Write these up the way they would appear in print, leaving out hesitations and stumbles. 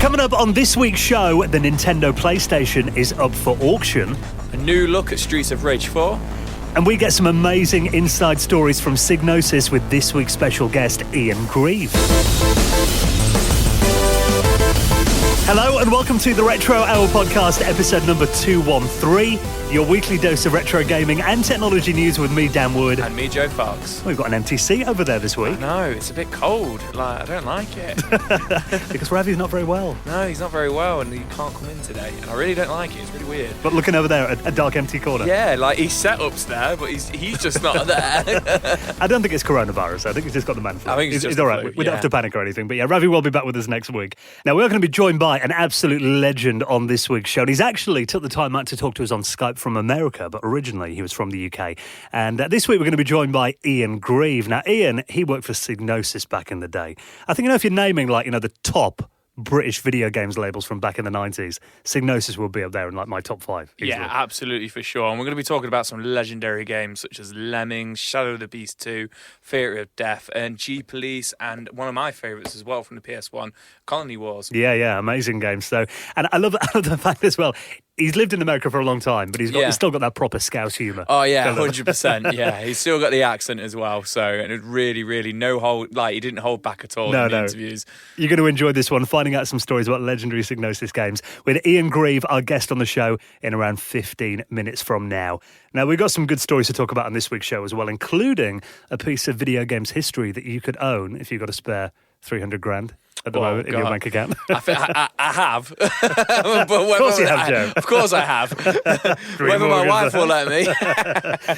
Coming up on this week's show, the Nintendo PlayStation is up for auction. A new look at Streets of Rage 4. And we get some amazing inside stories from Psygnosis with this week's special guest, Ian Grieve. Hello and welcome to the Retro Hour podcast, episode number 213. Your weekly dose of retro gaming and technology news with me, Dan Wood. And me, Joe Fox. We've got an empty seat over there this week. No, it's a bit cold. I don't like it. Because Ravi's not very well. No, he's not very well and he can't come in today. And I really don't like it. It's really weird. But looking over there at a dark, empty corner. Yeah, his setup's there, but he's just not there. I don't think it's coronavirus. I think he's just got the man flu. I think he's all right. We don't have to panic or anything. But yeah, Ravi will be back with us next week. Now, we're going to be joined by an absolute legend on this week's show. And he's actually took the time out to talk to us on Skype from America, but originally he was from the UK. And this week we're going to be joined by Ian Grieve. Now, Ian, he worked for Psygnosis back in the day. I think, if you're naming, the top British video games labels from back in the 90s, Psygnosis will be up there in my top 5. Easily. Yeah, absolutely, for sure. And we're going to be talking about some legendary games such as Lemmings, Shadow of the Beast 2, Theatre of Death, and G-Police, and one of my favourites as well from the PS1, Colony Wars. Yeah, amazing games. So, and I love the fact as well, he's lived in America for a long time, but he's still got that proper Scouse humour. Oh, yeah, 100%. Yeah, he's still got the accent as well. So, and it really, really no hold, he didn't hold back at all in the interviews. You're going to enjoy this one, finding out some stories about legendary Psygnosis games with Ian Grieve, our guest on the show, in around 15 minutes from now. Now, we've got some good stories to talk about on this week's show as well, including a piece of video games history that you could own if you got to spare 300 grand. At the moment in your bank account. I have. But of course you have, Joe. Of course I have. Whether my wife will let me.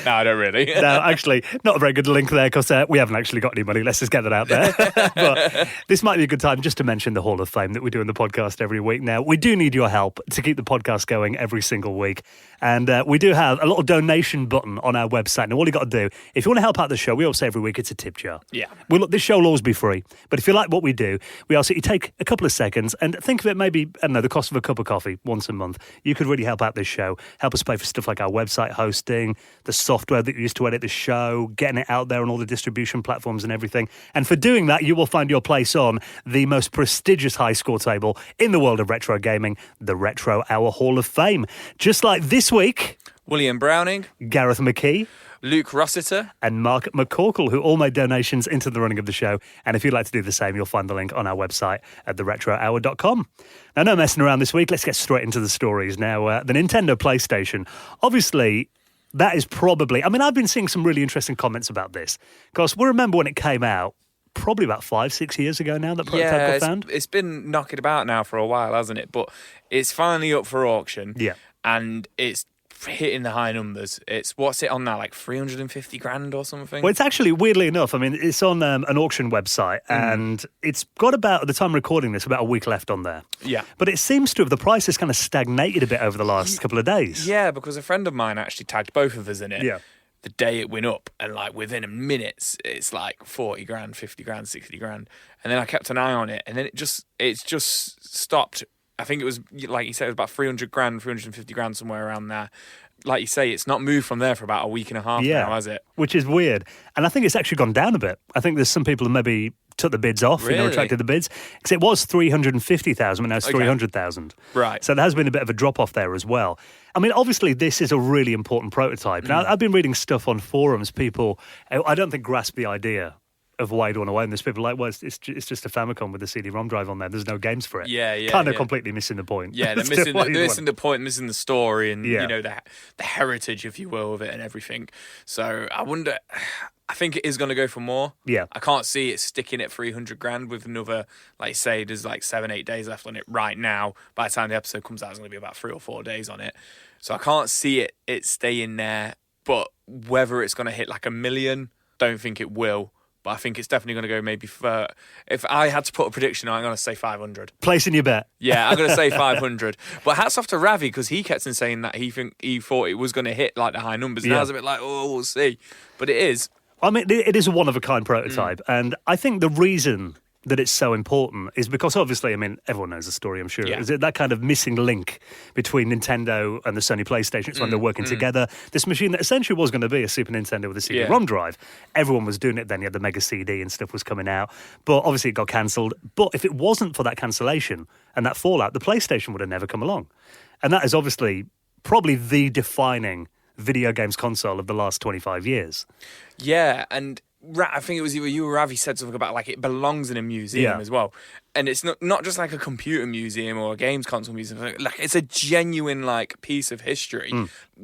No, I don't really. No, actually, not a very good link there because we haven't actually got any money. Let's just get that out there. But this might be a good time just to mention the Hall of Fame that we do in the podcast every week. Now, we do need your help to keep the podcast going every single week. And we do have a little donation button on our website. Now, all you got to do, if you want to help out the show, we always say every week it's a tip jar. Yeah. Well, look, this show will always be free. But if you like what we do, we ask that you take a couple of seconds and think of it maybe, the cost of a cup of coffee once a month. You could really help out this show, help us pay for stuff like our website hosting, the software that we use to edit the show, getting it out there on all the distribution platforms and everything. And for doing that, you will find your place on the most prestigious high score table in the world of retro gaming, the Retro Hour Hall of Fame. Just like this week, William Browning, Gareth McKee, Luke Rossiter and Mark McCorkle, who all made donations into the running of the show. And if you'd like to do the same, you'll find the link on our website at theretrohour.com. Now, no messing around this week. Let's get straight into the stories. Now, the Nintendo PlayStation, obviously, that is probably... I've been seeing some really interesting comments about this. Because we remember when it came out, probably about 5-6 years ago now, that prototype got found. It's been knocking about now for a while, hasn't it? But it's finally up for auction. Yeah. And it's hitting the high numbers. What's it on now, like 350 grand or something? Well, it's actually, weirdly enough, it's on an auction website and it's got about, at the time of recording this, about a week left on there. Yeah. But it seems to have, the price has kind of stagnated a bit over the last couple of days. Yeah, because a friend of mine actually tagged both of us in it. Yeah. The day it went up, and within a minute, it's like 40 grand, 50 grand, 60 grand. And then I kept an eye on it, and then it's just stopped. I think it was, like you said, it was about 300 grand, 350 grand, somewhere around there. Like you say, it's not moved from there for about a week and a half now, has it? Which is weird. And I think it's actually gone down a bit. I think there's some people who maybe took the bids off, retracted the bids. Because it was 350,000, but now it's 300,000. Right. So there has been a bit of a drop-off there as well. Obviously, this is a really important prototype. Now, I've been reading stuff on forums. People, I don't think, grasp the idea of why you want to own this. People are like, well, it's just a Famicom with a CD-ROM drive on there. There's no games for it. Yeah. Kind of completely missing the point. Yeah, they're missing the point, missing the story and, the heritage, if you will, of it and everything. So I wonder... I think it is going to go for more. Yeah. I can't see it sticking at 300 grand with another, like say, there's 7-8 days left on it right now. By the time the episode comes out, it's going to be about 3 or 4 days on it. So I can't see it staying there. But whether it's going to hit like 1 million, don't think it will. But I think it's definitely going to go maybe for... If I had to put a prediction, I'm going to say 500. Placing your bet. Yeah, I'm going to say 500. But hats off to Ravi, because he kept on saying that he thought it was going to hit the high numbers. And I was a bit like, we'll see. But it is. It is a one-of-a-kind prototype, and I think the reason that it's so important is because, obviously, everyone knows the story, I'm sure. Yeah. Is it that kind of missing link between Nintendo and the Sony PlayStation? It's when they're working together. This machine that essentially was going to be a Super Nintendo with a CD-ROM drive. Everyone was doing it then. You had the Mega CD and stuff was coming out. But obviously it got cancelled. But if it wasn't for that cancellation and that fallout, the PlayStation would have never come along. And that is obviously probably the defining video games console of the last 25 years. Yeah, and I think it was either you or Ravi said something about like it belongs in a museum as well. And it's not just like a computer museum or a games console museum. Like it's a genuine like piece of history.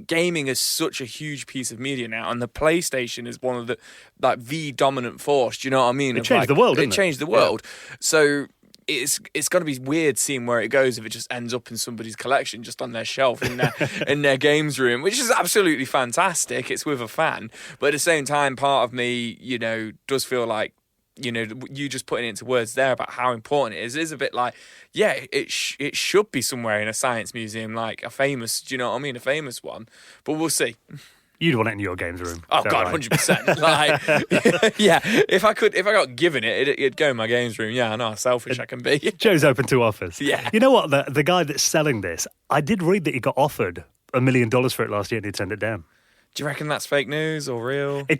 Gaming is such a huge piece of media now, and the PlayStation is one of the dominant force. Do you know what I mean? It changed the world. It changed the world. So it's going to be weird seeing where it goes if it just ends up in somebody's collection, just on their shelf in their games room, which is absolutely fantastic. It's with a fan, but at the same time, part of me, does feel like, you just putting it into words there about how important it is a bit like, yeah, it should be somewhere in a science museum, like a famous, do you know what I mean, a famous one, but we'll see. You'd want it in your games room. Oh God, 100%. Like, yeah, if I got given it, it'd go in my games room. Yeah, I know how selfish I can be. Joe's open to offers. Yeah. You know what? The guy that's selling this, I did read that he got offered $1 million for it last year and he turned it down. Do you reckon that's fake news or real? That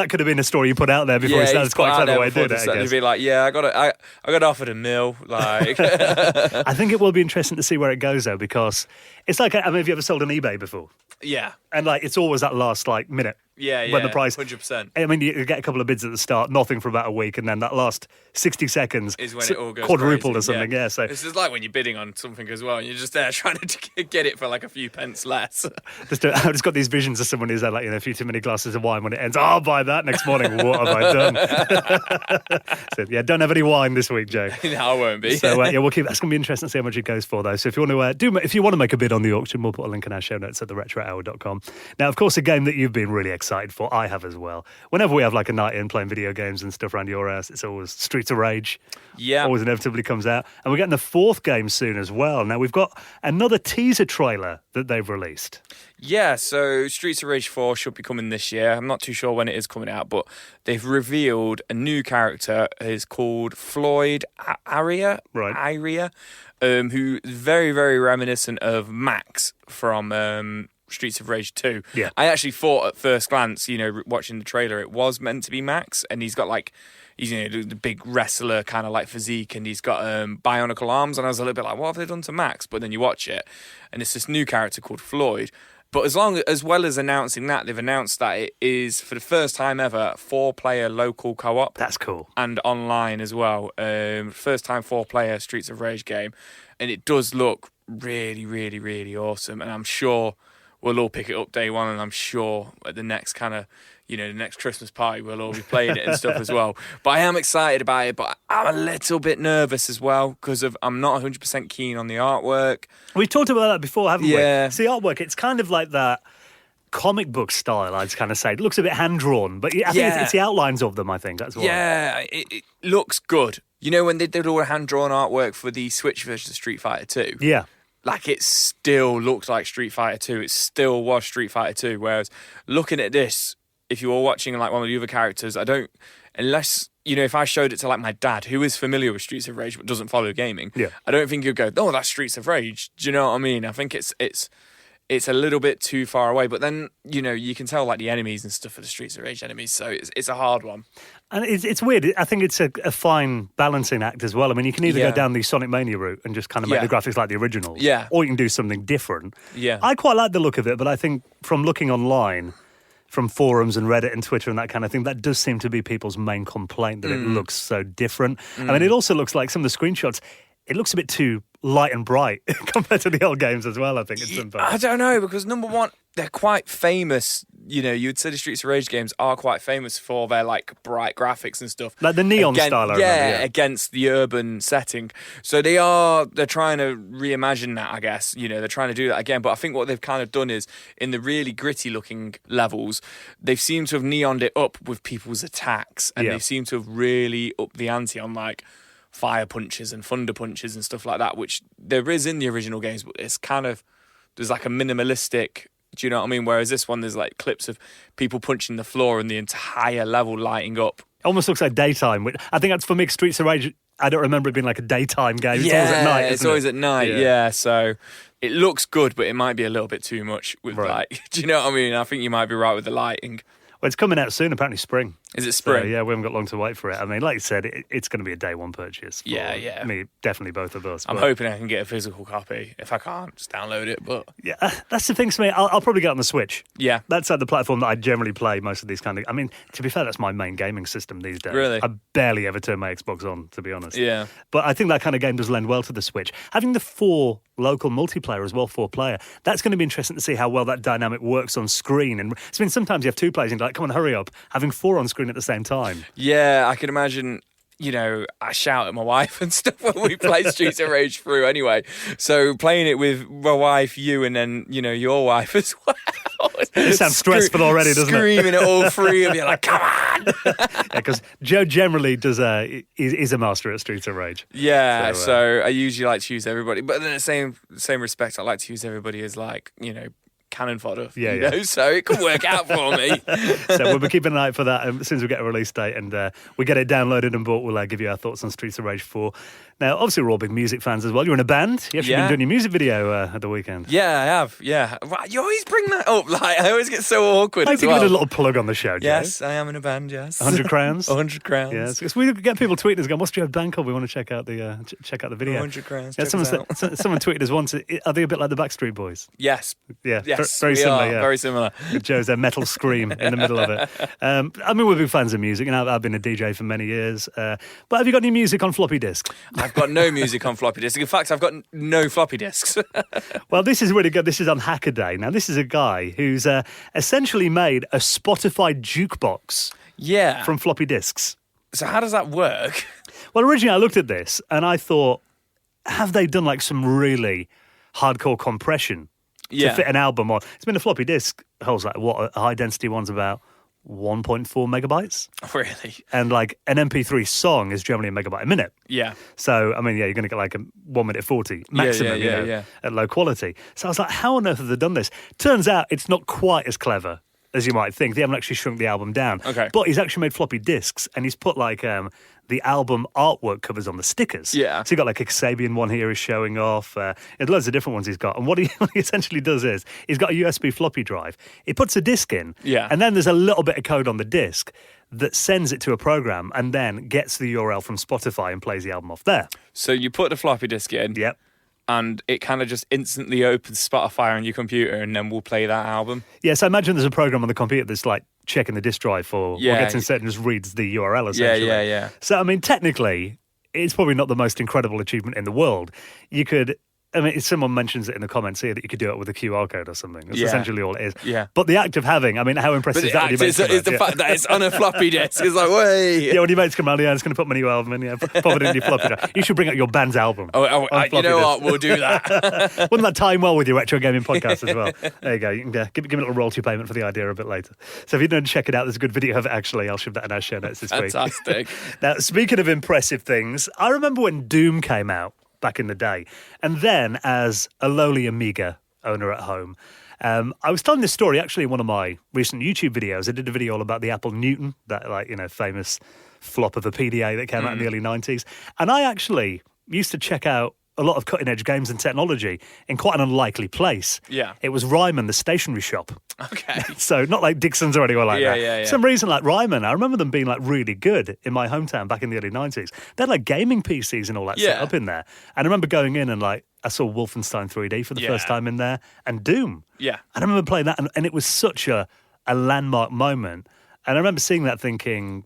could have been a story you put out there before he started. It's quite clever way to do it, I guess. He'd be like, yeah, I got offered $1 million. Like, I think it will be interesting to see where it goes though, because it's like, have you ever sold on eBay before? Yeah. And like, it's always that last like minute. Yeah, when the price 100%. I mean, you get a couple of bids at the start, nothing for about a week, and then that last 60 seconds is when it all goes quadrupled crazy. or something. Yeah. So this is like when you're bidding on something as well, and you're just there trying to get it for like a few pence less. I've just got these visions of someone who's had like a few too many glasses of wine. When it ends, I'll buy that next morning. What have I done? So yeah, don't have any wine this week, Joe. No, I won't be. So we'll keep. That's going to be interesting to see how much it goes for, though. So if you want to if you want to make a bid on the auction, we'll put a link in our show notes at theretrohour.com. Now, of course, a game that you've been really excited for, I have as well. Whenever we have like a night in playing video games and stuff around your house, it's always Streets of Rage. Yeah. Always inevitably comes out. And we're getting the 4th game soon as well. Now, we've got another teaser trailer that they've released. Yeah, so Streets of Rage 4 should be coming this year. I'm not too sure when it is coming out, but they've revealed a new character. It's called Floyd Aria, who is very, very reminiscent of Max from Streets of Rage 2. Yeah. I actually thought at first glance, watching the trailer, it was meant to be Max, and he's got like, he's the big wrestler kind of like physique, and he's got bionicle arms, and I was a little bit like, what have they done to Max? But then you watch it, and it's this new character called Floyd. But as well as announcing that, they've announced that it is, for the first time ever, 4-player local co-op. That's cool. And online as well. First time 4-player Streets of Rage game. And it does look really, really, really awesome. And I'm sure we'll all pick it up day one, and I'm sure at the next kind of, the next Christmas party we'll all be playing it and stuff as well. But I am excited about it, but I'm a little bit nervous as well because I'm not 100% keen on the artwork. We've talked about that before, haven't we? Yeah. See, artwork, it's kind of like that comic book style, I'd kind of say. It looks a bit hand-drawn, but I think it's the outlines of them, I think. That's what. Yeah, it looks good. When they did all the hand-drawn artwork for the Switch version of Street Fighter 2? Yeah. Like, it still looked like Street Fighter 2. It still was Street Fighter 2. Whereas, looking at this, if you were watching, like, one of the other characters, unless, if I showed it to, like, my dad, who is familiar with Streets of Rage but doesn't follow gaming, I don't think he'd go, oh, that's Streets of Rage. Do you know what I mean? I think it's a little bit too far away. But then, you can tell, like, the enemies and stuff are the Streets of Rage enemies. So it's a hard one. And it's weird. I think it's a fine balancing act as well. I mean, you can either go down the Sonic Mania route and just kind of make the graphics like the originals. Yeah. Or you can do something different. Yeah. I quite like the look of it, but I think from looking online, from forums and Reddit and Twitter and that kind of thing, that does seem to be people's main complaint, that it looks so different. I mean, it also looks like some of the screenshots, it looks a bit too light and bright compared to the old games as well, I think, at some point. I don't know, because number one, they're quite famous. You'd say the Streets of Rage games are quite famous for their, like, bright graphics and stuff. Like the neon style, I remember, against the urban setting. So they're trying to reimagine that, I guess. They're trying to do that again. But I think what they've kind of done is, in the really gritty-looking levels, they've seemed to have neoned it up with people's attacks. And they seem to have really upped the ante on, like, fire punches and thunder punches and stuff like that, which there is in the original games, but it's kind of, there's like a minimalistic, do you know what I mean? Whereas this one, there's like clips of people punching the floor and the entire level lighting up. It almost looks like daytime. I think that's, for me, Streets of Rage, I don't remember it being like a daytime game. It's always at night, it's always at night, yeah. So it looks good, but it might be a little bit too much with like, do you know what I mean? I think you might be right with the lighting. Well, it's coming out soon, apparently spring. Is it spring? So, yeah, we haven't got long to wait for it. I mean, like you said, it's going to be a day one purchase. For me, definitely both of us. I'm hoping I can get a physical copy. If I can't, just download it. But yeah, that's the thing for me. I'll probably get on the Switch. Yeah. That's the platform that I generally play most of these kind of... I mean, to be fair, that's my main gaming system these days. Really? I barely ever turn my Xbox on, to be honest. Yeah. But I think that kind of game does lend well to the Switch. Having the 4 local multiplayer as well, 4-player, that's going to be interesting to see how well that dynamic works on screen. And I mean, sometimes you have 2 players and you're like, come on, hurry up. Having 4 on screen at the same time. Yeah, I can imagine... I shout at my wife and stuff when we play Streets of Rage through anyway. So playing it with my wife, you, and then, your wife as well. It sounds stressful already, doesn't it? Screaming at all 3 of you, like, come on! Because Joe generally does is a master at Streets of Rage. Yeah, so I usually like to use everybody. But in the same respect, I like to use everybody as, like, cannon fodder, so it could work out for me. So we'll be keeping an eye out for that as soon as we get a release date and we get it downloaded and bought. We'll give you our thoughts on Streets of Rage 4. Now, obviously, we're all big music fans as well. You're in a band. You've actually been doing your music video at the weekend. Yeah, I have. Yeah, you always bring that up. Like, I always get so awkward. I like to give it a little plug on the show, Joe. Yes, I am in a band. Yes, 100 crowns. 100 crowns. Yes, because we get people tweeting us going, "What's your band called? We want to check out the video." 100 crowns. Yeah, someone tweeted us once. Are they a bit like the Backstreet Boys? Yes. Yeah. Yes. Very similar. Yeah. Very similar. Joe's a metal scream in the middle of it. I mean, we're big fans of music, and I've been a DJ for many years. But have you got any music on floppy disk? I've got no music on floppy disk. In fact, I've got no floppy disks. Well, this is really good. This is on Hackaday. Now, this is a guy who's essentially made a Spotify jukebox from floppy disks. So how does that work? Well, originally I looked at this and I thought, have they done like some really hardcore compression to fit an album on? It's been a floppy disk, holds like what, a high density one's about 1.4 megabytes. Really? And like an MP3 song is generally a megabyte a minute. Yeah. So, I mean, you're going to get like a 1 minute 40 maximum, at low quality. So I was like, how on earth have they done this? Turns out it's not quite as clever as you might think. They haven't actually shrunk the album down. Okay. But he's actually made floppy disks and he's put like the album artwork covers on the stickers. Yeah. So you've got like a Kasabian one here is showing off. There's loads of different ones he's got. And what he essentially does is he's got a USB floppy drive. He puts a disc in. Yeah. And then there's a little bit of code on the disc that sends it to a program and then gets the URL from Spotify and plays the album off there. So you put the floppy disk in. Yep. And it kind of just instantly opens Spotify on your computer and then we'll play that album. Yes, I imagine there's a program on the computer that's like checking the disk drive for what gets inserted and just reads the URL essentially. Yeah. So, I mean, technically, it's probably not the most incredible achievement in the world. You could... I mean, someone mentions it in the comments here that you could do it with a QR code or something. That's essentially all it is. Yeah. But the act of having, I mean, how impressive is that? Is the fact that it's on a floppy disk. It's like, way. Yeah, when your mates come around, it's going to put my new album in, pop it in your floppy drive. You should bring out your band's album. You know what? We'll do that. Wouldn't that time well with your retro gaming podcast as well? There you go. You can give me a little royalty payment for the idea a bit later. So if you don't check it out, there's a good video of it, actually. I'll shove that in our show notes this week. Fantastic. Now, speaking of impressive things, I remember when Doom came out back in the day. And then, as a lowly Amiga owner at home, I was telling this story actually in one of my recent YouTube videos. I did a video all about the Apple Newton, that famous flop of a PDA that came out in the early 90s. And I actually used to check out a lot of cutting-edge games and technology in quite an unlikely place. Yeah. It was Ryman, the stationery shop. Okay. So not like Dixon's or anywhere like that. Yeah. For some reason, like Ryman, I remember them being like really good in my hometown back in the early 90s. They had like gaming PCs and all that set up in there. And I remember going in and like, I saw Wolfenstein 3D for the first time in there and Doom. Yeah. And I remember playing that and it was such a landmark moment. And I remember seeing that thinking,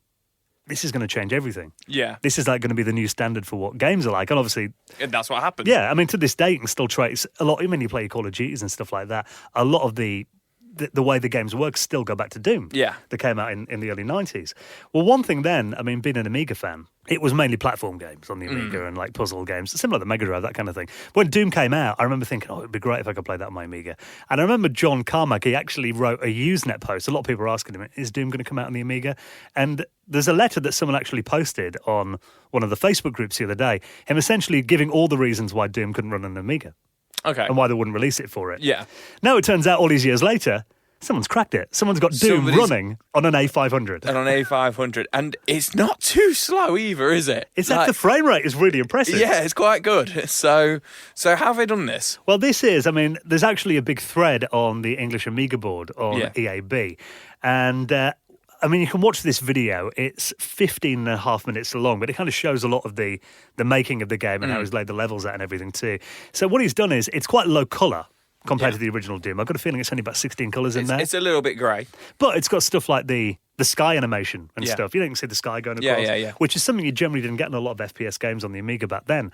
this is going to change everything. Yeah. This is like going to be the new standard for what games are like. And obviously... And that's what happened. Yeah, I mean, to this day, you can still trace a lot. I mean, you play Call of Duties and stuff like that. A lot of the way the games work still go back to Doom. Yeah. That came out in the early 90s. Well, one thing then, I mean, being an Amiga fan, it was mainly platform games on the Amiga and like puzzle games, similar to the Mega Drive, that kind of thing. When Doom came out, I remember thinking, it'd be great if I could play that on my Amiga. And I remember John Carmack, he actually wrote a Usenet post. A lot of people were asking him, is Doom going to come out on the Amiga? And there's a letter that someone actually posted on one of the Facebook groups the other day, him essentially giving all the reasons why Doom couldn't run on an Amiga. Okay. And why they wouldn't release it for it. Yeah. Now it turns out all these years later, someone's cracked it. Someone's got Doom running on an A500. And on A500. And it's not too slow either, is it? It's like the frame rate is really impressive. Yeah, it's quite good. So how have they done this? Well, there's actually a big thread on the English Amiga board on EAB. And I mean, you can watch this video. It's 15 and a half minutes long, but it kind of shows a lot of the making of the game and how he's laid the levels out and everything too. So what he's done is it's quite low colour compared to the original Doom. I've got a feeling it's only about 16 colours in there. It's a little bit grey. But it's got stuff like the sky animation and stuff. You don't see the sky going across, which is something you generally didn't get in a lot of FPS games on the Amiga back then.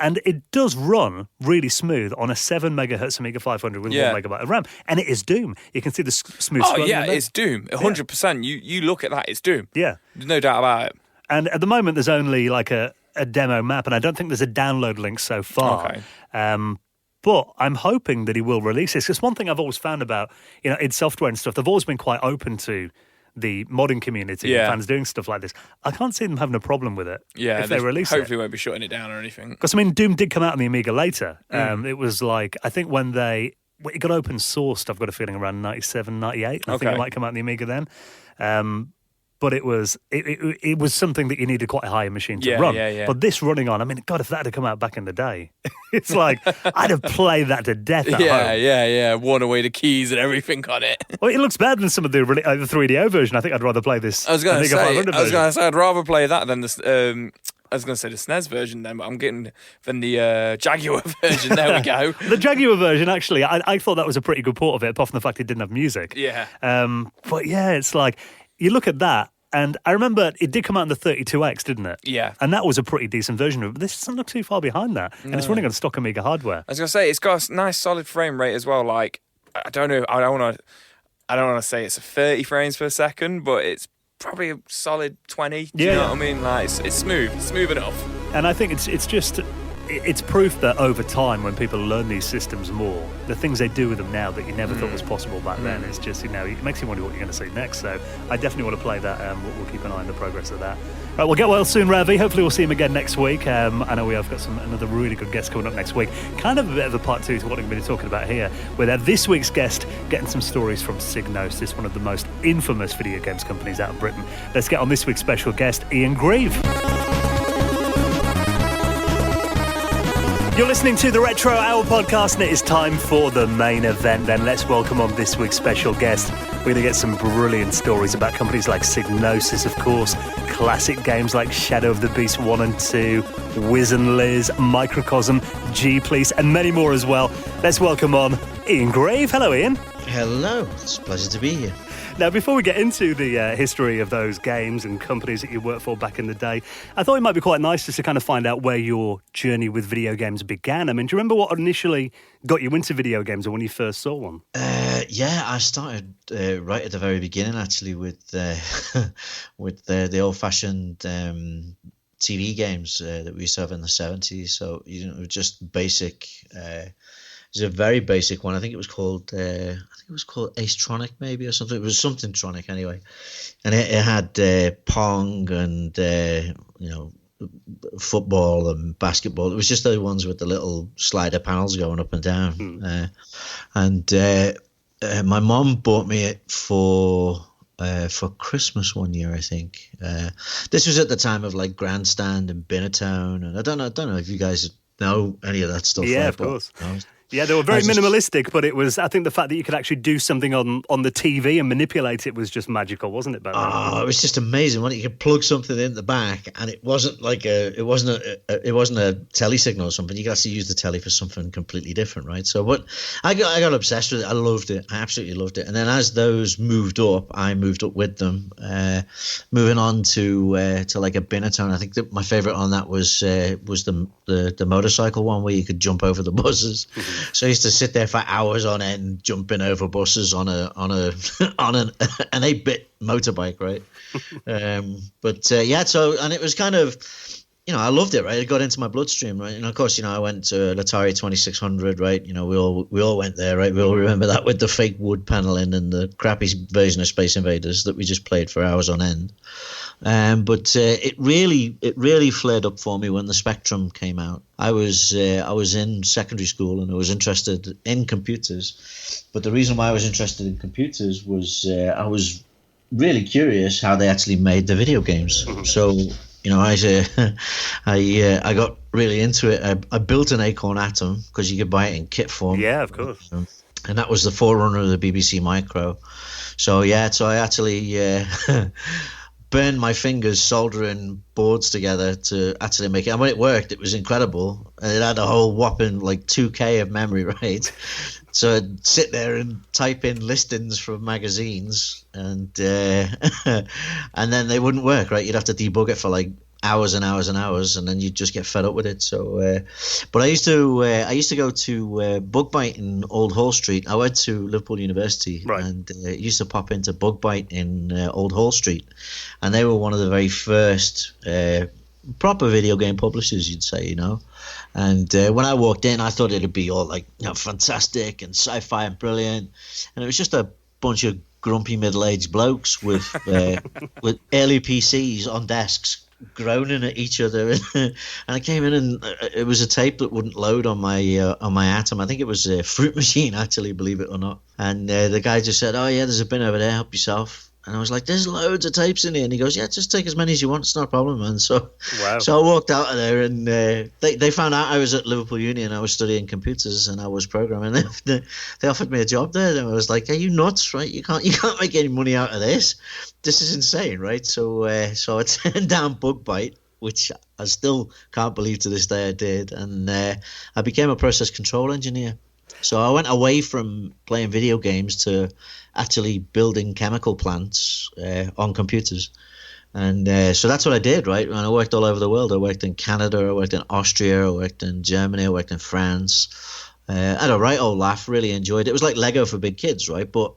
And it does run really smooth on a 7 megahertz Amiga 500 with 1 megabyte of RAM. And it is Doom. You can see the smooth scrolling. Oh, yeah, it's Doom. 100%. You look at that, it's Doom. Yeah. There's no doubt about it. And at the moment, there's only like a demo map, and I don't think there's a download link so far. Okay. But I'm hoping that he will release this. Because one thing I've always found about, id Software and stuff, they've always been quite open to the modding community and fans doing stuff like this. I can't see them having a problem with it if they release it. Hopefully won't be shutting it down or anything. Because, I mean, Doom did come out on the Amiga later. It was like, I think when it got open sourced, I've got a feeling around 97, 98. I think it might come out on the Amiga then. But it was something that you needed quite a high machine to run. But this running on, I mean, God, if that had come out back in the day, it's like I'd have played that to death at home. Yeah. Worn away the keys and everything on it. Well, it looks better than some of the 3DO version. I think I'd rather play this. I was going to say I'd rather play that than the. I was going to say the SNES version then, but I'm getting than the Jaguar version. There we go. The Jaguar version, actually, I thought that was a pretty good port of it, apart from the fact it didn't have music. Yeah. But yeah, it's like you look at that. And I remember it did come out in the 32X, didn't it? Yeah. And that was a pretty decent version of it. But this doesn't look too far behind that. No. And it's running on stock Amiga hardware. I was going to say, it's got a nice solid frame rate as well. Like, I don't want to say it's a 30 frames per second, but it's probably a solid 20. Do you know what I mean? Like, it's smooth. It's smooth enough. And I think it's proof that over time, when people learn these systems more, the things they do with them now that you never thought was possible back then, is just, it makes you wonder what you're going to see next. So I definitely want to play that. We'll keep an eye on the progress of that. Right, we'll get well soon, Ravi. Hopefully we'll see him again next week. I know we have got another really good guest coming up next week. Kind of a bit of a part two to what we've been talking about here, with this week's guest getting some stories from Psygnosis, one of the most infamous video games companies out of Britain. Let's get on this week's special guest, Ian Grieve. You're listening to the Retro Hour podcast, and it is time for the main event. Then let's welcome on this week's special guest. We're going to get some brilliant stories about companies like Psygnosis, of course, classic games like Shadow of the Beast 1 and 2, Wiz and Liz, Microcosm, G-Police, and many more as well. Let's welcome on Ian Grieve. Hello, Ian. Hello. It's a pleasure to be here. Now, before we get into the history of those games and companies that you worked for back in the day, I thought it might be quite nice just to kind of find out where your journey with video games began. I mean, do you remember what initially got you into video games or when you first saw one? Yeah, I started right at the very beginning, actually, with the old-fashioned TV games that we used to have in the 70s. So, just basic... It was a very basic one. I think it was called Ace-Tronic maybe or something. It was something Tronic anyway, and it had Pong and football and basketball. It was just those ones with the little slider panels going up and down. My mom bought me it for Christmas one year, I think. This was at the time of like Grandstand and Binatone, and I don't know if you guys know any of that stuff. Yeah, of course. Yeah, they were very minimalistic, but I think the fact that you could actually do something on the TV and manipulate it was just magical, wasn't it, back then? Oh, it was just amazing. When you could plug something in the back, and it wasn't a telly signal or something. You could actually use the telly for something completely different, right? So I got obsessed with it. I loved it. I absolutely loved it. And then as those moved up, I moved up with them. Moving on to like a Binatone. I think that my favorite on that was the motorcycle one where you could jump over the buses. Mm-hmm. So I used to sit there for hours on end, jumping over buses on an 8-bit motorbike, right? So it was kind of, I loved it, right? It got into my bloodstream, right? And of course, I went to an Atari 2600, right? We all went there, right? We all remember that with the fake wood paneling and the crappy version of Space Invaders that we just played for hours on end. But it really flared up for me when the Spectrum came out. I was in secondary school and I was interested in computers. But the reason why I was interested in computers was I was really curious how they actually made the video games. Mm-hmm. So I got really into it. I built an Acorn Atom because you could buy it in kit form. Yeah, of course. and that was the forerunner of the BBC Micro. So I actually burned my fingers soldering boards together to actually make it. And when it worked, it was incredible. And it had a whole whopping like 2K of memory, right? So I'd sit there and type in listings from magazines, and and then they wouldn't work, right? You'd have to debug it for like hours and hours and hours, and then you'd just get fed up with it. So, but I used to go to Bug Bite in Old Hall Street. I went to Liverpool University, Right. and used to pop into Bug Bite in Old Hall Street, and they were one of the very first proper video game publishers, you'd say, you know. And when I walked in, I thought it'd be all like, you know, fantastic and sci-fi and brilliant, and it was just a bunch of grumpy middle-aged blokes with with early PCs on desks, groaning at each other. And I came in, and it was a tape that wouldn't load on my Atom. I think it was a Fruit Machine, actually, believe it or not. And the guy just said, "Oh yeah, there's a bin over there, help yourself." And I was like, "There's loads of tapes in here." And he goes, "Yeah, just take as many as you want. It's not a problem, man." So, Wow. so I walked out of there, and they found out I was at Liverpool Uni and I was studying computers and I was programming. They offered me a job there, and I was like, "Are you nuts? Right? You can't make any money out of this. This is insane, right?" So I turned down Bug Bite, which I still can't believe to this day I did, and I became a process control engineer. So I went away from playing video games to actually building chemical plants on computers. And so that's what I did, right? And I worked all over the world. I worked in Canada, I worked in Austria, I worked in Germany, I worked in France. I had a right old laugh, really enjoyed it. It was like Lego for big kids, right? But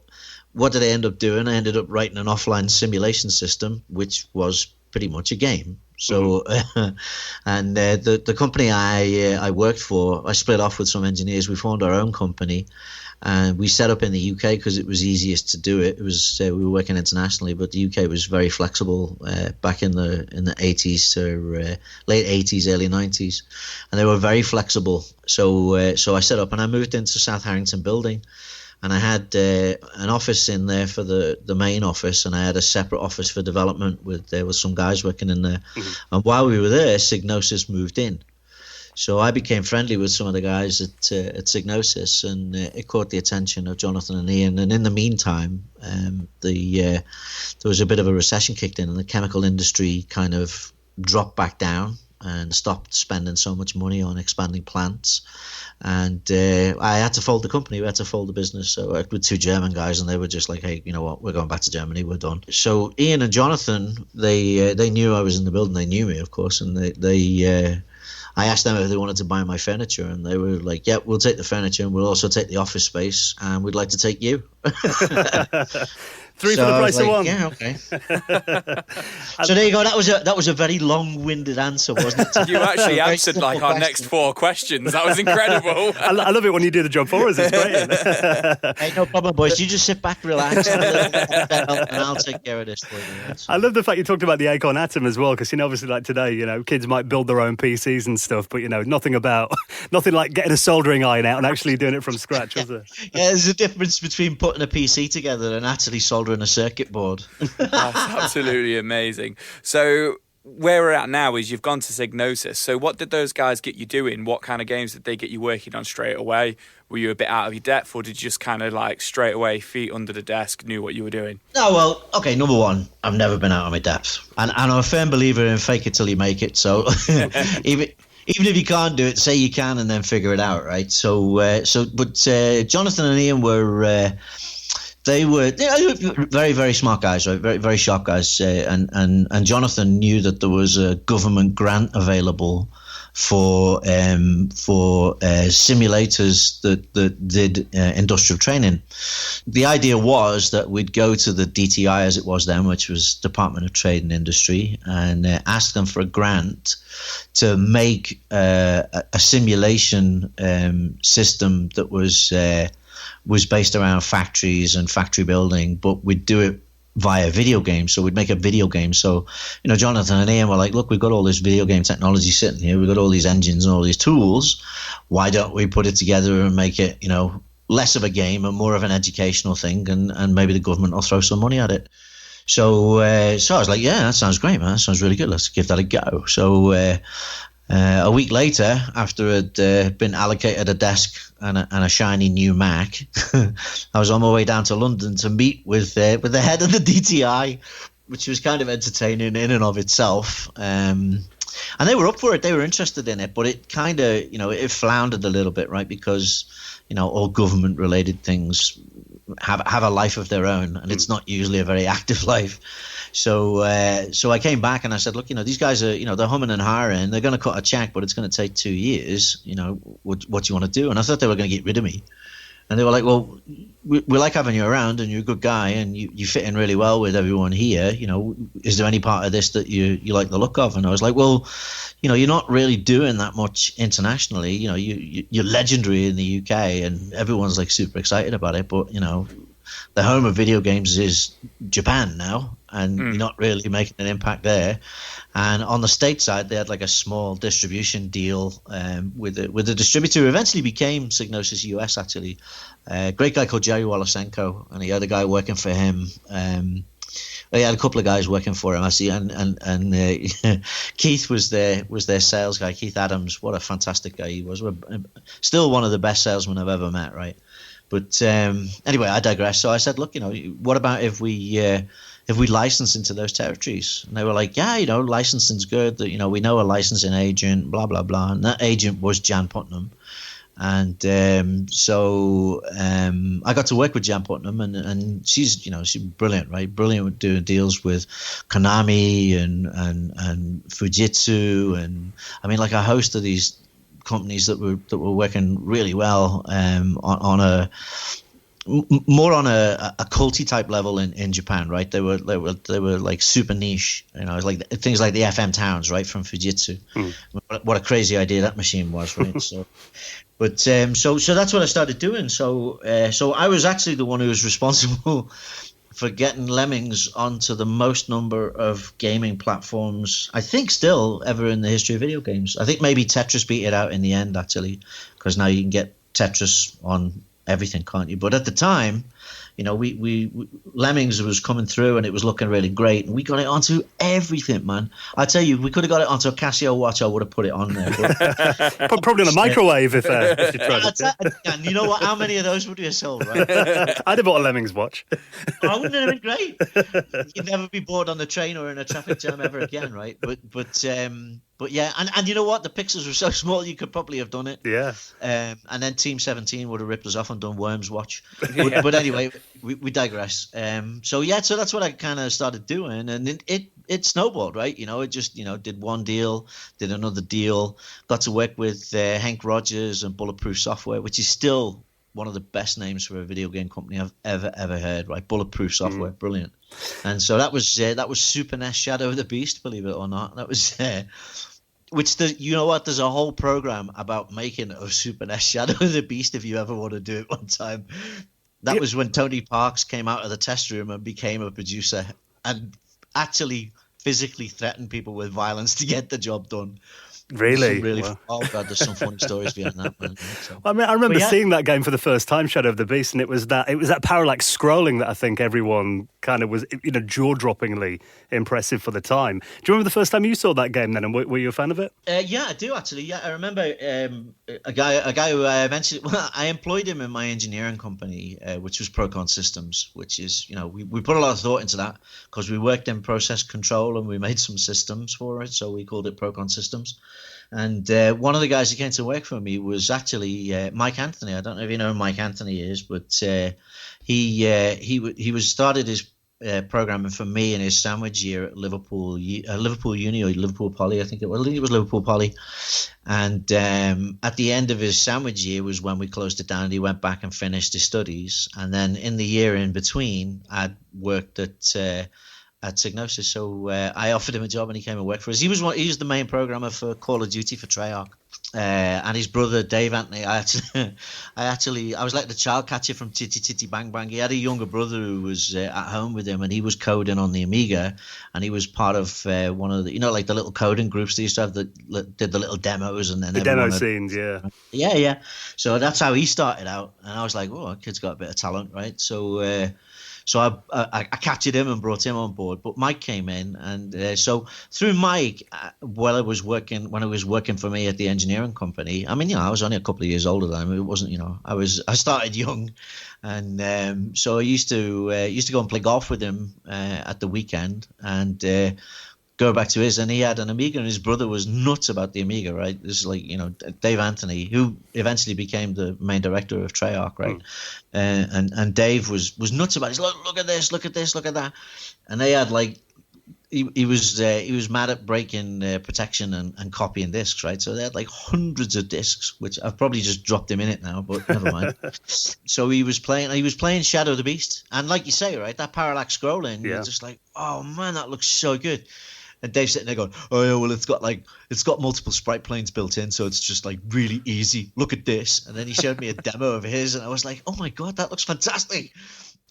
what did I end up doing? I ended up writing an offline simulation system, which was pretty much a game. So, and the company I worked for, I split off with some engineers. We formed our own company, and we set up in the UK because it was easiest to do it. It was we were working internationally, but the UK was very flexible back in the 80s to late 80s, early 90s, and they were very flexible. So I set up, and I moved into South Harrington building. And I had an office in there for the main office, and I had a separate office for development with there was some guys working in there. Mm-hmm. And while we were there, Psygnosis moved in. So I became friendly with some of the guys at Psygnosis, and it caught the attention of Jonathan and Ian. And in the meantime, there was a bit of a recession kicked in, and the chemical industry kind of dropped back down and stopped spending so much money on expanding plants. And I had to fold the company. We had to fold the business. So I worked with two German guys, and they were just like, "Hey, you know what? We're going back to Germany. We're done." So Ian and Jonathan, they knew I was in the building. They knew me, of course, and I asked them if they wanted to buy my furniture, and they were like, "Yeah, we'll take the furniture, and we'll also take the office space, and we'd like to take you." Three for the price of one. Yeah, okay. So there you go. That was a very long-winded answer, wasn't it? You actually answered like our next 4 questions. That was incredible. I love it when you do the job for us. It's great. Hey, no problem, boys. You just sit back, relax, and I'll take care of this for you. I love the fact you talked about the Acorn Atom as well, because obviously like today, kids might build their own PCs and stuff, but nothing like getting a soldering iron out and actually doing it from scratch, was there? Yeah, there's a difference between putting a PC together and actually soldering a circuit board. That's absolutely amazing. So where we're at now is you've gone to Psygnosis. So what did those guys get you doing? What kind of games did they get you working on straight away? Were you a bit out of your depth, or did you just kind of like straight away, feet under the desk, knew what you were doing? No, well, okay, number one, I've never been out of my depth. And I'm a firm believer in fake it till you make it. So even if you can't do it, say you can and then figure it out, right? But Jonathan and Ian were... They were very, very smart guys, right? Very, very sharp guys. And Jonathan knew that there was a government grant available for simulators that did industrial training. The idea was that we'd go to the DTI, as it was then, which was Department of Trade and Industry, and ask them for a grant to make a simulation system that was based around factories and factory building, but we'd do it via video games. So we'd make a video game. So, Jonathan and Ian were like, "Look, we've got all this video game technology sitting here. We've got all these engines and all these tools. Why don't we put it together and make it, less of a game and more of an educational thing, and maybe the government will throw some money at it." So I was like, "Yeah, that sounds great, man. That sounds really good. Let's give that a go." So A week later, after I'd been allocated a desk and a shiny new Mac, I was on my way down to London to meet with the head of the DTI, which was kind of entertaining in and of itself. And they were up for it. They were interested in it, but it kind of, it floundered a little bit, right? Because, all government-related things have a life of their own, and it's not usually a very active life. So I came back and I said, look, these guys are, they're humming and hawing. They're going to cut a check, but it's going to take 2 years. What do you want to do? And I thought they were going to get rid of me. And they were like, well, we like having you around, and you're a good guy, and you fit in really well with everyone here. Is there any part of this that you like the look of? And I was like, well, you're not really doing that much internationally. You're legendary in the UK, and everyone's like super excited about it. But the home of video games is Japan now, and you're not really making an impact there. And on the state side, they had like a small distribution deal with a distributor who eventually became Psygnosis US, actually. A great guy called Jerry Wolosenko, and he had a guy working for him. He had a couple of guys working for him, I see, and Keith was their sales guy. Keith Adams, what a fantastic guy he was. Still one of the best salesmen I've ever met, right? But anyway, I digress. So I said, look, what about if we license into those territories? And they were like, yeah, licensing's good. That we know a licensing agent, blah blah blah. And that agent was Jan Putnam. And so I got to work with Jan Putnam, and she's brilliant, right? Brilliant with doing deals with Konami and Fujitsu, and I mean, like a host of these companies that were working really well on a more on a culty type level in Japan, right? They were like super niche, it's like things like the FM Towns, right, from Fujitsu. What a crazy idea that machine was, right? So that's what I started doing. So I was actually the one who was responsible for getting Lemmings onto the most number of gaming platforms, I think, still ever in the history of video games. I think maybe Tetris beat it out in the end, actually, because now you can get Tetris on everything, can't you? But at the time, we Lemmings was coming through and it was looking really great, and we got it onto everything, man. I tell you, we could have got it onto a Casio watch. I would have put it on there. But probably on a microwave if you tried it. And you know what? How many of those would you have sold, right? I'd have bought a Lemmings watch. Oh, wouldn't it have been great? You'd never be bored on the train or in a traffic jam ever again, right? But yeah, and you know what? The pixels were so small you could probably have done it. Yeah. And then Team 17 would have ripped us off and done Worms Watch. But anyway, we digress. So that's what I kind of started doing, and it snowballed, right? It just did one deal, did another deal, got to work with Hank Rogers and Bulletproof Software, which is still one of the best names for a video game company I've ever heard, right? Bulletproof Software, brilliant. And so that was Super NES Shadow of the Beast, believe it or not. That was there's a whole program about making of Super NES Shadow of the Beast if you ever want to do it one time. That was when Tony Parks came out of the test room and became a producer and actually physically threatened people with violence to get the job done. Really? Wow. Oh god, there's some funny stories behind that, man. So. I mean, I remember seeing that game for the first time, Shadow of the Beast, and it was that parallax scrolling that I think everyone kind of was, jaw-droppingly impressive for the time. Do you remember the first time you saw that game then, and were you a fan of it? Yeah, I do actually. Yeah, I remember a guy who I eventually, I employed him in my engineering company, which was Procon Systems, which is, we put a lot of thought into that because we worked in process control and we made some systems for it, so we called it Procon Systems. And one of the guys who came to work for me was actually Mike Anthony. I don't know if you know who Mike Anthony is, but he was started his programming for me in his sandwich year at Liverpool Uni or Liverpool Poly, I think it was Liverpool Poly. And at the end of his sandwich year was when we closed it down, and he went back and finished his studies. And then in the year in between, I'd worked at Psygnosis, so I offered him a job and he came and worked for us. He was the main programmer for Call of Duty for Treyarch, and his brother Dave Anthony. I was like the child catcher from Titty Titty Bang Bang. He had a younger brother who was at home with him, and he was coding on the Amiga, and he was part of one of the like the little coding groups they used to have that did the little demos, and then the demo scenes, yeah. So that's how he started out, and I was like, oh, that kid's got a bit of talent, right? So So I captured him and brought him on board. But Mike came in, and so through Mike, when I was working for me at the engineering company, I mean, I was only a couple of years older than him. It wasn't, I started young, and so I used to go and play golf with him at the weekend, and go back to his, and he had an Amiga, and his brother was nuts about the Amiga, right? This is like, Dave Anthony, who eventually became the main director of Treyarch, right? And Dave was nuts about it. He's like, look at this, look at this, look at that. And they had like, he was mad at breaking protection and copying discs, right? So they had like hundreds of discs, which I've probably just dropped him in it now, but never mind. So he was playing Shadow of the Beast, and like you say, right, that parallax scrolling, you're just like, oh man, that looks so good. And Dave's sitting there going, oh yeah, well it's got multiple sprite planes built in, so it's just like really easy. Look at this. And then he showed me a demo of his, and I was like, oh my god, that looks fantastic.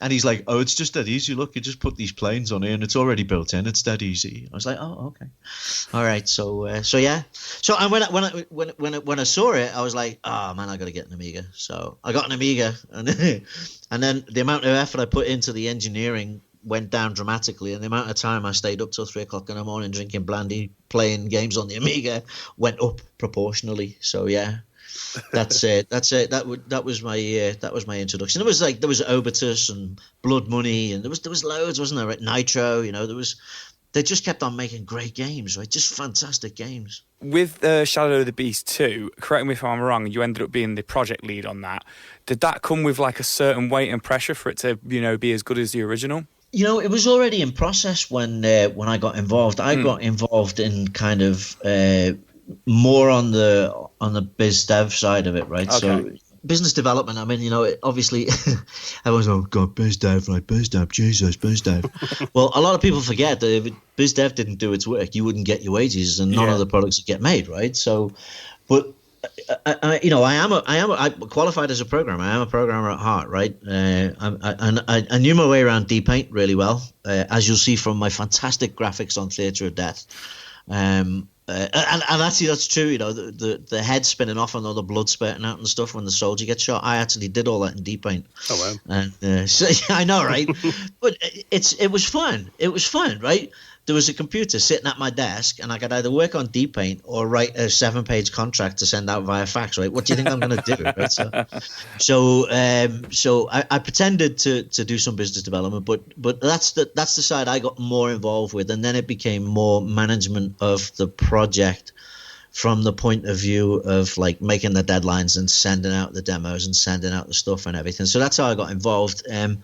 And he's like, oh, it's just that easy. Look, you just put these planes on here, and it's already built in. It's that easy. I was like, oh, okay, all right. So yeah. So and when I saw it, I was like, oh man, I got to get an Amiga. So I got an Amiga, and then the amount of effort I put into the engineering went down dramatically, and the amount of time I stayed up till 3 o'clock in the morning drinking brandy, playing games on the Amiga, went up proportionally. So yeah, that's it. That was my introduction. There was Obitus and Blood Money, and there was loads, wasn't there? Right? Nitro, they just kept on making great games, right? Just fantastic games. With Shadow of the Beast 2, correct me if I'm wrong, you ended up being the project lead on that. Did that come with like a certain weight and pressure for it to, be as good as the original? It was already in process when I got involved. I got involved in kind of more on the biz dev side of it, right? Okay. So business development. I mean, obviously, everyone's oh god, biz dev, right? Biz dev, Jesus, biz dev. Well, a lot of people forget that if biz dev didn't do its work, you wouldn't get your wages, and none of the products would get made, right? So, but I qualified as a programmer. I am a programmer at heart, right? I knew my way around D-Paint really well, as you'll see from my fantastic graphics on Theatre of Death. And actually, that's true. The head spinning off and all the blood spurting out and stuff when the soldier gets shot. I actually did all that in D-Paint. Oh wow! And so I know, right? But it was fun. It was fun, right? There was a computer sitting at my desk, and I could either work on D-Paint or write a 7-page contract to send out via fax, right? What do you think I'm going to do? Right? So I pretended to do some business development, but that's the side I got more involved with, and then it became more management of the project from the point of view of like making the deadlines and sending out the demos and sending out the stuff and everything. So that's how I got involved. I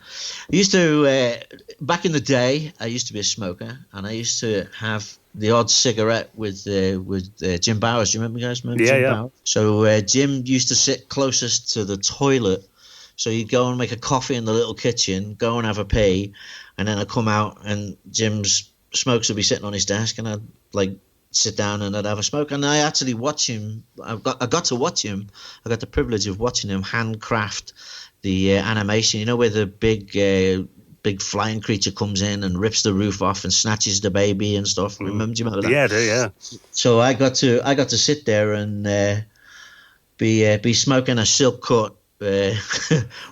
used to, back in the day, I used to be a smoker, and I used to have the odd cigarette with Jim Bowers. Do you remember, guys? Remember Jim Bowers? So Jim used to sit closest to the toilet. So you'd go and make a coffee in the little kitchen, go and have a pee, and then I'd come out and Jim's smokes would be sitting on his desk, and I'd like sit down and I'd have a smoke. And I actually watch him. I got to watch him. I got the privilege of watching him handcraft the animation. Where the big flying creature comes in and rips the roof off and snatches the baby and stuff. Do you remember that? Yeah, I do. Yeah. So I got to sit there and be smoking a silk cut.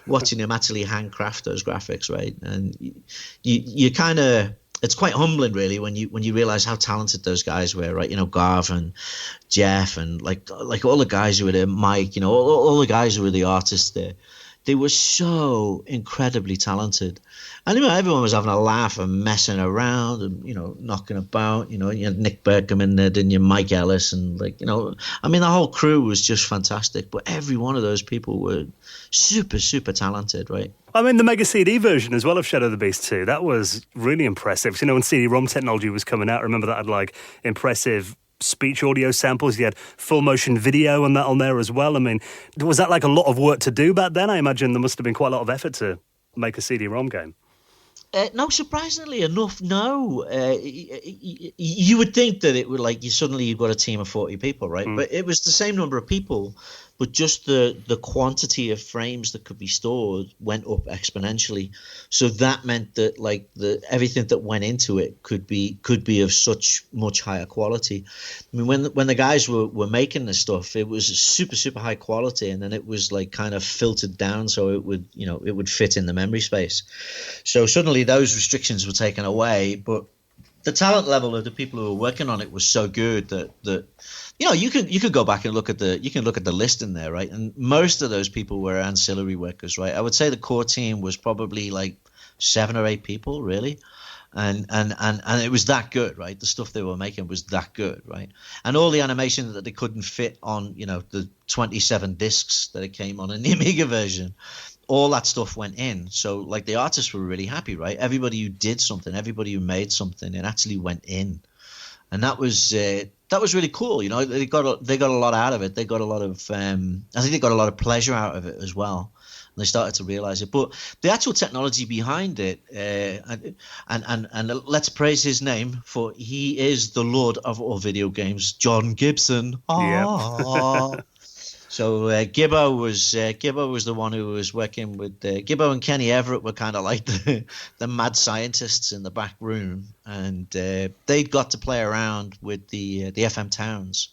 Watching him actually handcraft those graphics, right? And you kind of, it's quite humbling, really, when you realize how talented those guys were, right? Garv and Jeff and like all the guys who were there, Mike, all the guys who were the artists there. They were so incredibly talented. And everyone was having a laugh and messing around and, knocking about. You had Nick Burkham in there, didn't you? Mike Ellis and the whole crew was just fantastic. But every one of those people were super, super talented, right? I mean, the Mega CD version as well of Shadow of the Beast 2, that was really impressive. When CD-ROM technology was coming out, I remember that had impressive speech audio samples. You had full motion video and that on there as well. I mean, was that a lot of work to do back then? I imagine there must have been quite a lot of effort to make a CD-ROM game. No, surprisingly enough, no. You would think that it would you've got a team of 40 people, right? But it was the same number of people but just the quantity of frames that could be stored went up exponentially. So that meant that like everything that went into it could be of such much higher quality. I mean, when the guys were making this stuff, it was super, super high quality, and then it was like kind of filtered down so it would fit in the memory space. So suddenly those restrictions were taken away, but the talent level of the people who were working on it was so good that you could go back and look at the list in there, right? And most of those people were ancillary workers, right? I would say the core team was probably like 7 or 8 people, really. And it was that good, right? The stuff they were making was that good, right? And all the animation that they couldn't fit on, the 27 discs that it came on in the Amiga version, all that stuff went in. So like the artists were really happy, right? Everybody who did something, everybody who made something, it actually went in. And that was really cool. They got a lot out of it. They got a lot of I think they got a lot of pleasure out of it as well. And they started to realize it. But the actual technology behind it, and let's praise his name, for he is the Lord of all video games, John Gibson. Yep. So Gibbo was the one who was working with Gibbo and Kenny Everett were kind of like the mad scientists in the back room, and they'd got to play around with the FM Towns.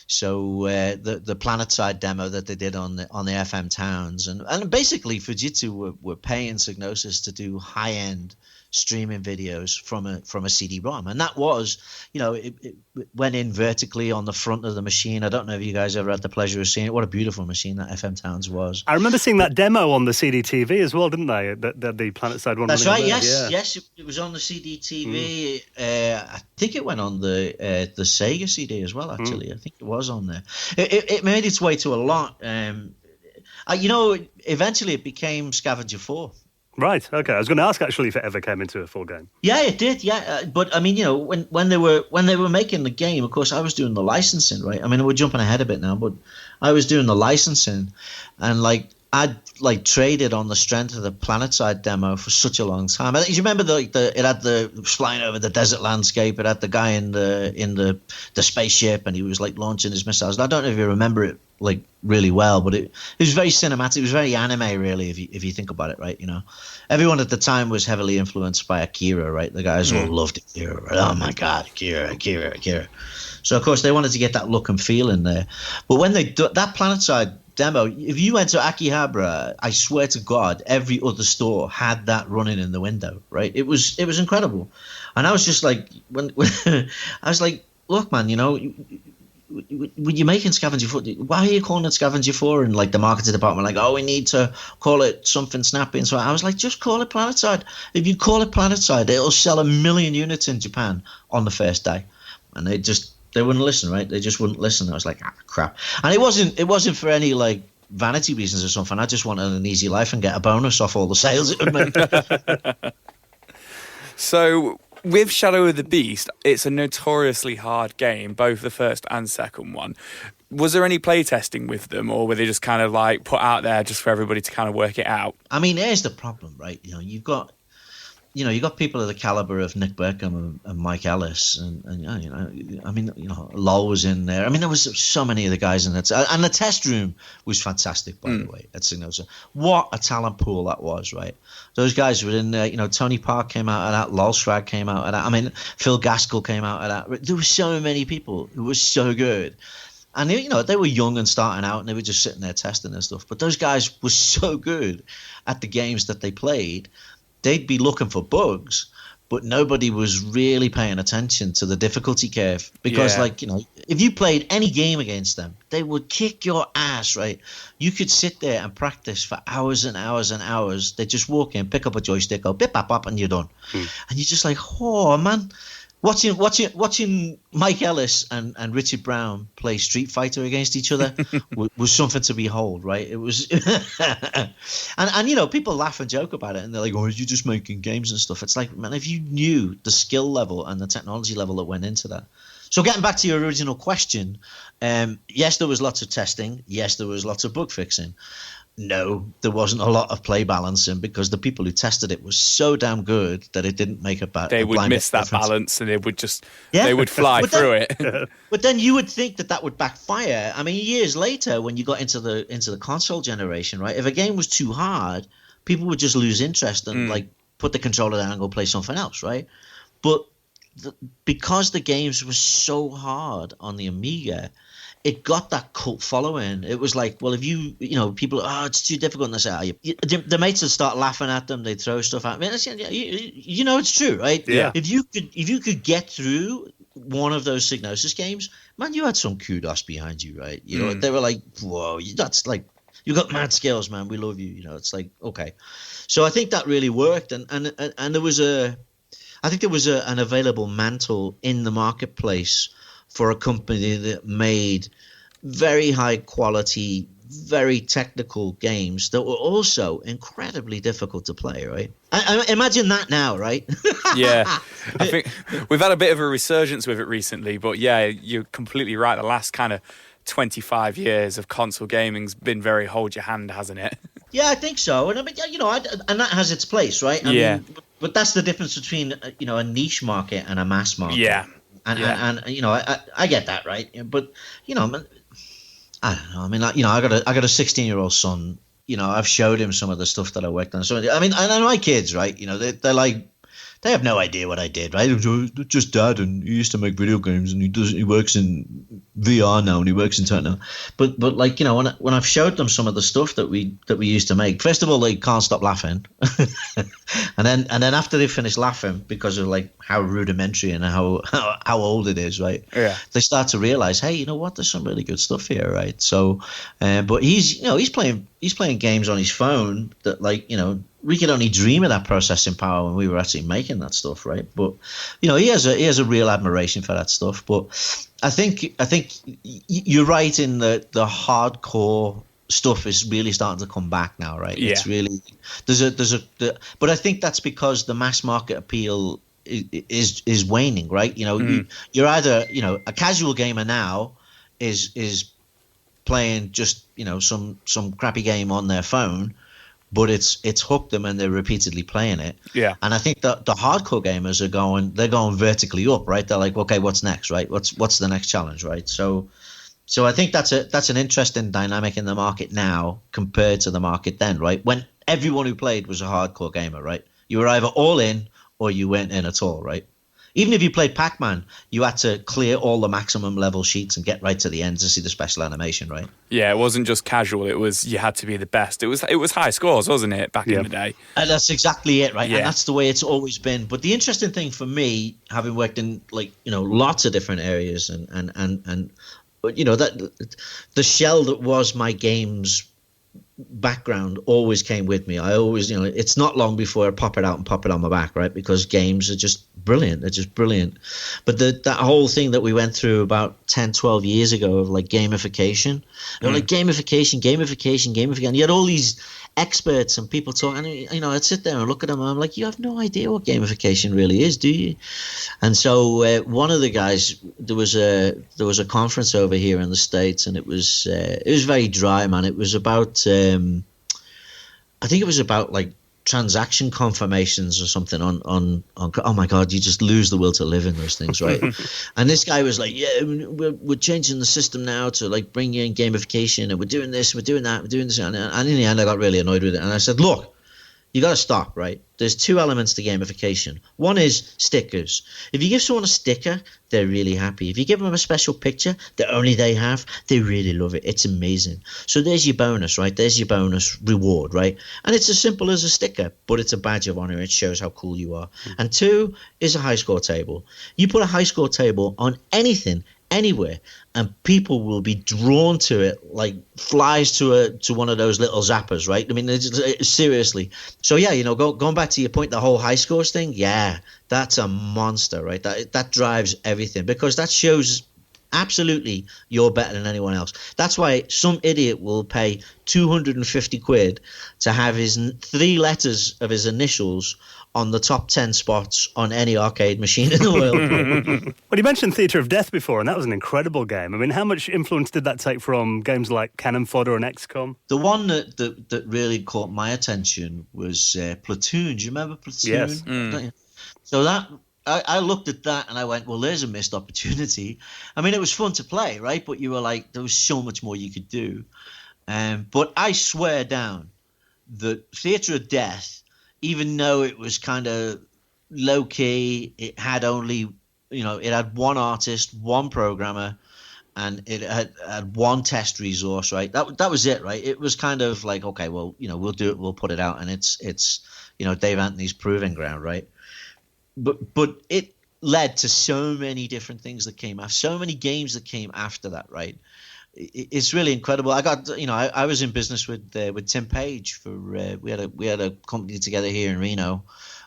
So the PlanetSide demo that they did on the FM Towns, and basically Fujitsu were paying Psygnosis to do high end streaming videos from a CD-ROM, and that was, it went in vertically on the front of the machine. I don't know if you guys ever had the pleasure of seeing it. What a beautiful machine that FM Towns was. I remember seeing that demo on the CDTV as well, didn't they? The PlanetSide one. That's right. Yes, it was on the CDTV. I think it went on the Sega CD as well. Actually, I think it was on there. It made its way to a lot. Eventually it became Scavenger 4. Right. Okay. I was going to ask actually if it ever came into a full game. Yeah, it did. Yeah, but I mean, when they were making the game, of course, I was doing the licensing, right? I mean, we're jumping ahead a bit now, but I was doing the licensing, and I'd traded on the strength of the PlanetSide demo for such a long time. You remember it had the flying over the desert landscape. It had the guy in the spaceship, and he was like launching his missiles. And I don't know if you remember it like really well, but it was very cinematic. It was very anime, really, if you think about it, right? Everyone at the time was heavily influenced by Akira, right? The guys all loved Akira, right? Oh my God, Akira. So of course they wanted to get that look and feel in there. But when they that PlanetSide demo, if you went to Akihabara, I swear to God, every other store had that running in the window, right? It was incredible. And I was just like, when I was like, look, man, when you're making Scavenger 4, why are you calling it Scavenger 4? And like the marketing department, like, oh, we need to call it something snappy. And so I was like, just call it PlanetSide. If you call it PlanetSide, it'll sell 1 million units in Japan on the first day. And they wouldn't listen, right? They just wouldn't listen. I was like, crap. And it wasn't for any like vanity reasons or something. I just wanted an easy life and get a bonus off all the sales it would make. So with Shadow of the Beast, it's a notoriously hard game, both the first and second one. Was there any playtesting with them, or were they just kind of like put out there just for everybody to kind of work it out? I mean, here's the problem, right? You've got people of the caliber of Nick Berkham and Mike Ellis, and Lol was in there. I mean, there was so many of the guys in it, and the test room was fantastic, by the way. At Psygnosis. What a talent pool that was, right? Those guys were in there. Tony Park came out of that. Lol Schrag came out of that. I mean, Phil Gaskell came out of that. There were so many people who were so good. And they were young and starting out, and they were just sitting there testing and stuff. But those guys were so good at the games that they played. They'd be looking for bugs, but nobody was really paying attention to the difficulty curve because, if you played any game against them, they would kick your ass, right? You could sit there and practice for hours and hours and hours. They just walk in, pick up a joystick, go bip, bap, bap, and you're done. And you're just like, oh, man. Watching Mike Ellis and Richard Brown play Street Fighter against each other was something to behold, right? It was, and people laugh and joke about it, and they're like, "Oh, you're just making games and stuff." It's like, man, if you knew the skill level and the technology level that went into that. So getting back to your original question, yes, there was lots of testing. Yes, there was lots of bug fixing. no, there wasn't a lot of play balancing because the people who tested it was so damn good that it didn't make a bad. They would miss that balance, and it would just they would fly through it. But then you would think that would backfire. I mean, years later, when you got into the console generation, right? If a game was too hard, people would just lose interest and like put the controller down and go play something else, right? But because the games were so hard on the Amiga, it got that cult following. It was like, well, if people, it's too difficult. And they say, the mates would start laughing at them. They'd throw stuff at me. It's true, right? Yeah. If you could get through one of those Psygnosis games, man, you had some kudos behind you, right? They were like, whoa, that's like, you got mad skills, man. We love you. It's like, okay. So I think that really worked. And there was an available mantle in the marketplace for a company that made very high quality, very technical games that were also incredibly difficult to play, right? I imagine that now, right? Yeah. I think we've had a bit of a resurgence with it recently, but yeah, you're completely right. The last kind of 25 years of console gaming's been very hold your hand, hasn't it? Yeah, I think so. And I mean, and that has its place, right? I mean, but that's the difference between, a niche market and a mass market. Yeah. And I get that, right? But I don't know. I mean, I got a 16-year-old son. I've showed him some of the stuff that I worked on. So I mean, and my kids, right? They're like, they have no idea what I did, right? Just dad, and he used to make video games, and he works in VR now, and he works in tech now. But like, when I've showed them some of the stuff that we used to make, first of all, they can't stop laughing, and then after they finish laughing because of like how rudimentary and how old it is, right? Yeah. They start to realize, hey, you know what? There's some really good stuff here, right? So, but he's playing games on his phone that, like, we could only dream of that processing power when we were actually making that stuff, right? But he has a real admiration for that stuff. But I think you're right in the hardcore stuff is really starting to come back now, right? Yeah. It's really but I think that's because the mass market appeal is waning, right? You're either a casual gamer now is playing just some crappy game on their phone, but it's hooked them and they're repeatedly playing it. Yeah. And I think that the hardcore gamers they're going vertically up, right? They're like, okay, what's next, right? What's the next challenge, right? So I think that's an interesting dynamic in the market now compared to the market then, right? When everyone who played was a hardcore gamer, right? You were either all in or you weren't in at all, right? Even if you played Pac-Man, you had to clear all the maximum level sheets and get right to the end to see the special animation, right? Yeah, it wasn't just casual. It was you had to be the best. It was high scores, wasn't it, back in the day? And that's exactly it, right? Yeah. And that's the way it's always been. But the interesting thing for me, having worked in lots of different areas and that the shell that was my games background always came with me. I always, it's not long before I pop it out and pop it on my back, right? Because games are just brilliant. They're just brilliant. But that whole thing that we went through about 10, 12 years ago of like gamification, like gamification. And you had all these experts and people talking, I'd sit there and look at them and I'm like, you have no idea what gamification really is, do you? And so one of the guys, there was a conference over here in the States, and it was very dry, man. It was about I think it was about like transaction confirmations or something on oh my god, you just lose the will to live in those things, right? And this guy was like, yeah, we're changing the system now to like bring in gamification, and we're doing this, we're doing that, we're doing this, and in the end I got really annoyed with it, and I said, look, you got to stop, right? There's two elements to gamification. One is stickers. If you give someone a sticker, they're really happy. If you give them a special picture that only they have, they really love it. It's amazing. So there's your bonus, right? There's your bonus reward, right? And it's as simple as a sticker, but it's a badge of honor. It shows how cool you are. And two is a high score table. You put a high score table on anything, anywhere, and people will be drawn to it like flies to one of those little zappers, right? I mean, seriously. So yeah, going back to your point, the whole high scores thing, yeah, that's a monster, right? That drives everything, because that shows Absolutely, you're better than anyone else. That's why some idiot will pay 250 quid to have his 3 letters of his initials on the top 10 spots on any arcade machine in the world. Well, you mentioned Theatre of Death before, and that was an incredible game. I mean, how much influence did that take from games like Cannon Fodder and XCOM? The one that really caught my attention was Platoon. Do you remember Platoon? Yes. So that I looked at that and I went, well, there's a missed opportunity. I mean, it was fun to play, right? But you were like, there was so much more you could do. But I swear down that Theatre of Death, even though it was kind of low key, it had only, it had one artist, one programmer, and it had one test resource, right? That was it, right? It was kind of like, okay, well, we'll do it, we'll put it out, and it's Dave Anthony's proving ground, right? But it led to so many different things that came after, so many games that came after that, right? It's really incredible. I got, I was in business with Tim Page for we had a company together here in Reno.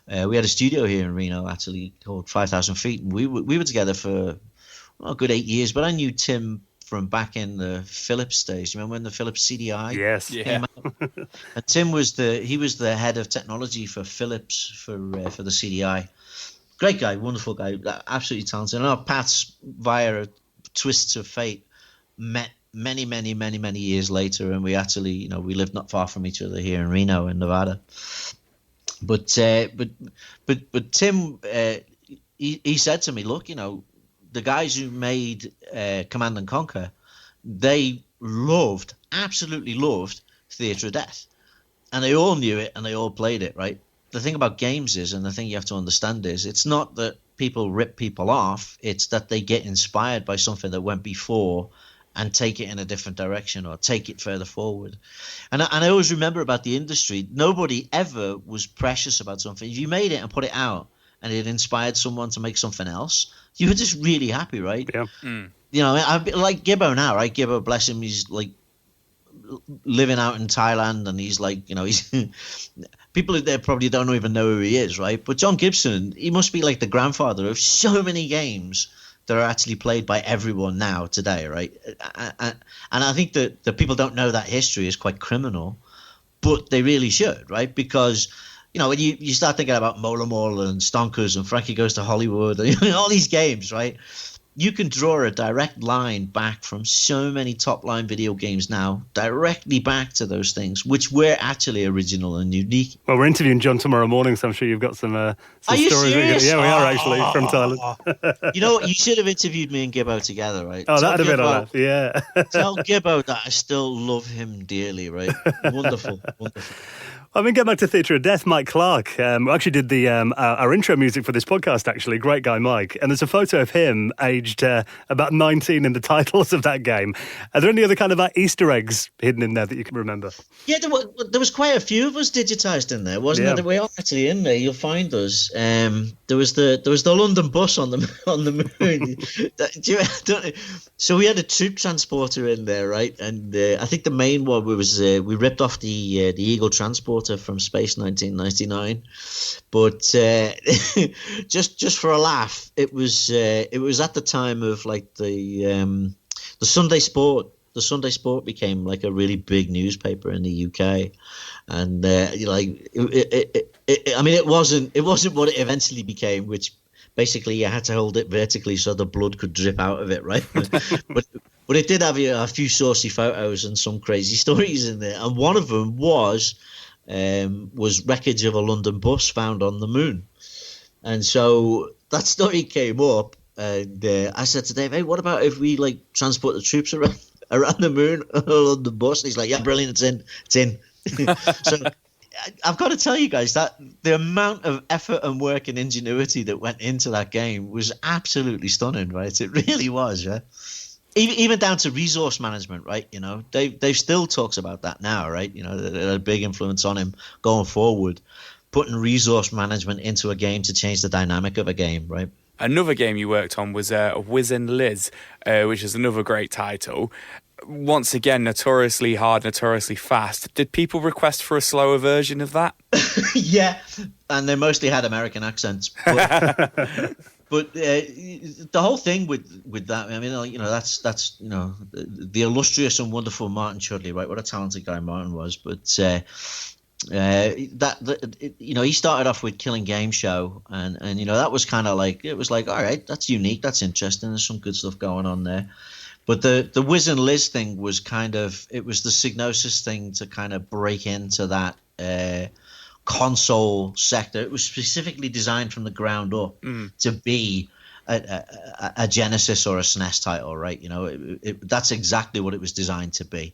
We had a studio here in Reno actually called 5,000 Feet, and we were together for a good 8 years. But I knew Tim from back in the Philips days. You remember when the Philips CDI? Yes. Came out? And Tim was the head of technology for Philips for the CDI. Great guy, wonderful guy, absolutely talented. And our paths via twists of fate met many years later, and we actually, we lived not far from each other here in Reno, in Nevada. But Tim, he said to me, look, the guys who made Command and Conquer, they absolutely loved Theatre of Death, and they all knew it and they all played it, right? The thing about games is, and the thing you have to understand is, it's not that people rip people off, it's that they get inspired by something that went before and take it in a different direction or take it further forward. And I always remember about the industry, nobody ever was precious about something. If you made it and put it out and it inspired someone to make something else, you were just really happy, right? Yeah. I'm like Gibbo now, right? Gibbo, bless him, he's like living out in Thailand, and he's like, he's people there probably don't even know who he is, right? But John Gibson, he must be like the grandfather of so many games that are actually played by everyone now today, right? And I think that the people don't know that history is quite criminal, but they really should, right? Because when you start thinking about Mola Mola and Stonkers and Frankie Goes to Hollywood and all these games, right? You can draw a direct line back from so many top-line video games now, directly back to those things, which were actually original and unique. Well, we're interviewing John tomorrow morning, so I'm sure you've got some Are you stories. serious? Yeah, we are actually from Thailand. You know what? You should have interviewed me and Gibbo together, right? Oh, that'd have been all right. Yeah. Tell Gibbo that I still love him dearly, right? Wonderful. I mean, get back to Theatre of Death. Mike Clark actually did the our intro music for this podcast, actually. Great guy, Mike. And there's a photo of him aged about 19 in the titles of that game. Are there any other kind of Easter eggs hidden in there that you can remember? Yeah, there was quite a few of us digitized in there, wasn't there? We are actually in there. You'll find us. There was the London bus on the moon. So we had a troop transporter in there, right? And I think the main one was we ripped off the Eagle transporter from Space 1999, but just for a laugh, it was at the time of like the Sunday Sport. The Sunday Sport became like a really big newspaper in the UK, and it wasn't what it eventually became, which basically you had to hold it vertically so the blood could drip out of it, right? but it did have a few saucy photos and some crazy stories in there, and one of them was wreckage of a London bus found on the moon. And so that story came up, and I said to Dave, hey, what about if we transport the troops around the moon on the bus? And he's like, yeah, brilliant, it's in. So I've got to tell you guys that the amount of effort and work and ingenuity that went into that game was absolutely stunning, right? It really was, yeah. Even down to resource management, right? Dave still talks about that now, right? That had a big influence on him going forward, putting resource management into a game to change the dynamic of a game, right? Another game you worked on was Wiz and Liz, which is another great title. Once again, notoriously hard, notoriously fast. Did people request for a slower version of that? Yeah, and they mostly had American accents. But the whole thing with that, I mean, you know, that's the illustrious and wonderful Martin Chudley, right? What a talented guy Martin was. But you know, he started off with Killing Game Show, and you know, that was kind of like, it was like, all right, that's unique, that's interesting, there's some good stuff going on there. But the Wiz and Liz thing was kind of, it was the Psygnosis thing to kind of break into that console sector. It was specifically designed from the ground up to be a Genesis or a SNES title, right? You know, that's exactly what it was designed to be.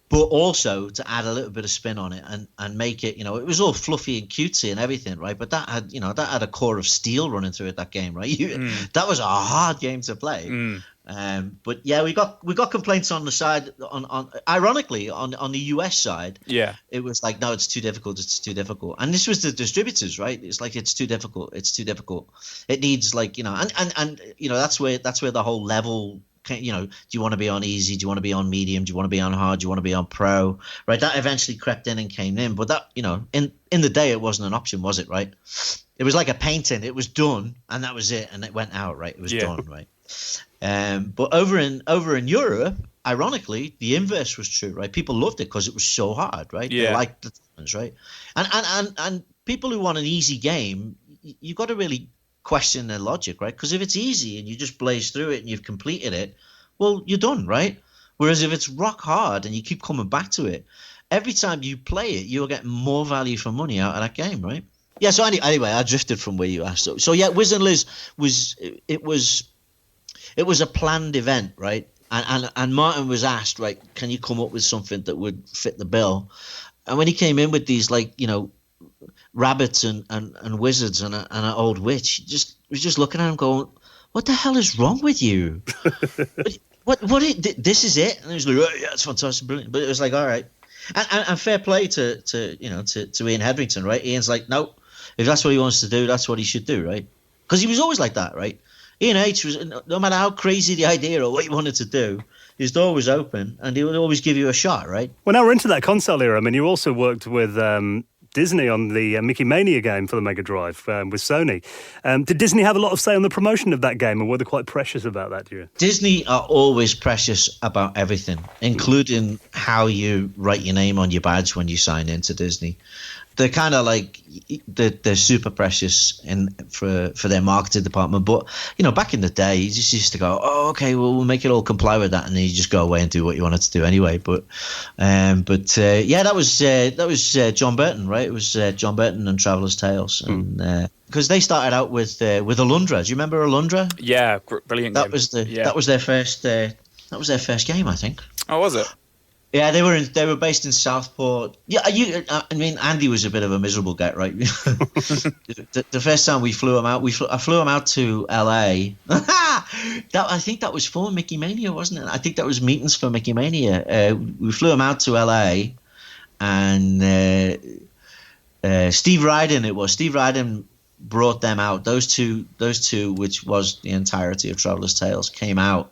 But also to add a little bit of spin on it and make it, you know, it was all fluffy and cutesy and everything, right? But that had, you know, that had a core of steel running through it, that game, right? That was a hard game to play. But yeah, we got complaints on the side, on ironically on the US side. Yeah, it was like, no, it's too difficult. And this was the distributors, right? It's like, it's too difficult. It needs, like, you know, and you know, that's where the whole level, you know, do you want to be on easy? Do you want to be on medium? Do you want to be on hard? Do you want to be on pro? Right? That eventually crept in and came in, but that, you know, in the day, it wasn't an option, was it? Right? It was like a painting. It was done, and that was it, and it went out. Right? It was done. Right? But over in Europe, ironically, the inverse was true. Right? People loved it because it was so hard. Right? They liked the things, right? And people who want an easy game, you got to really question their logic, right? Because if it's easy and you just blaze through it and you've completed it, well, you're done, right? Whereas if it's rock hard and you keep coming back to it, every time you play it, you'll get more value for money out of that game, right? Yeah. So anyway, I drifted from where you asked. So yeah, Wiz and Liz was a planned event, right? And Martin was asked, right, can you come up with something that would fit the bill? And when he came in with these, like, you know, rabbits and wizards and an old witch, was just looking at him going, what the hell is wrong with you? This is it? And he was like, oh, yeah, it's fantastic, brilliant. But it was like, all right. And fair play to Ian Hetherington, right? Ian's like, no, if that's what he wants to do, that's what he should do, right? Because he was always like that, right? Ian H was, no matter how crazy the idea or what he wanted to do, his door was open and he would always give you a shot, right? Well, now we're into that console era. I mean, you also worked with Disney on the Mickey Mania game for the Mega Drive with Sony. Did Disney have a lot of say on the promotion of that game, and were they quite precious about that, do you? Disney are always precious about everything, including how you write your name on your badge when you sign into Disney. They're kind of like, they're super precious for their marketing department. But, you know, back in the day, you just used to go, oh, okay, well, we'll make it all comply with that. And then you just go away and do what you wanted to do anyway. But yeah, that was John Burton, right? It was John Burton and Traveller's Tales. And because they started out with Alundra. Do you remember Alundra? Yeah, brilliant game. That was their first game, I think. Oh, was it? Yeah, they were based in Southport. Yeah, I mean, Andy was a bit of a miserable guy, right? the first time we flew him out, I flew him out to LA. I think that was for Mickey Mania, wasn't it? I think that was meetings for Mickey Mania. We flew him out to LA, and Steve Ryden brought them out. Those two, which was the entirety of Traveller's Tales, came out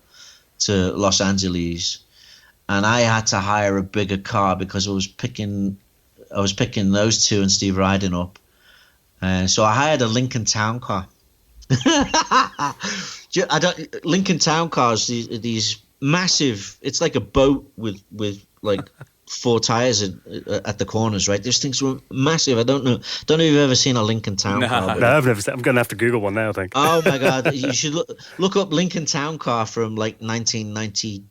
to Los Angeles. And I had to hire a bigger car because I was picking those two and Steve Ryden up. So I hired a Lincoln Town Car. Lincoln Town Cars, these massive, it's like a boat with like 4 tires at the corners, right? These things were massive. I don't know if you've ever seen a Lincoln Town Car. No, I've never seen. I'm going to have to Google one now, I think. Oh my God. You should look up Lincoln Town Car from like 1992.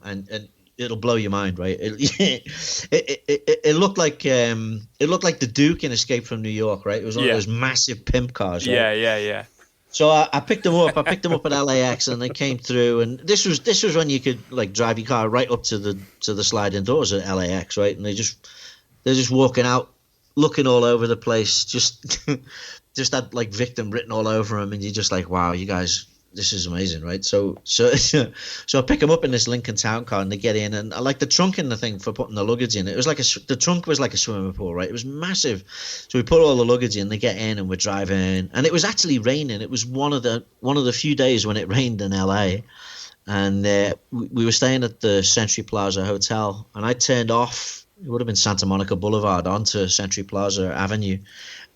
And it'll blow your mind, right? It looked like the Duke in Escape from New York, right? It was one of those massive pimp cars, right? Yeah. So I picked them up. I picked them up at LAX, and they came through. And this was when you could like drive your car right up to the sliding doors at LAX, right? And they're just walking out, looking all over the place, just had like victim written all over them, and you're just like, wow, you guys. This is amazing, right? So I pick them up in this Lincoln Town Car, and they get in, and I like the trunk in the thing for putting the luggage in. It was like the trunk was like a swimming pool, right? It was massive. So we put all the luggage in. They get in, and we're driving, and it was actually raining. It was one of the few days when it rained in LA, and we were staying at the Century Plaza Hotel, and I turned off. It would have been Santa Monica Boulevard onto Century Plaza Avenue,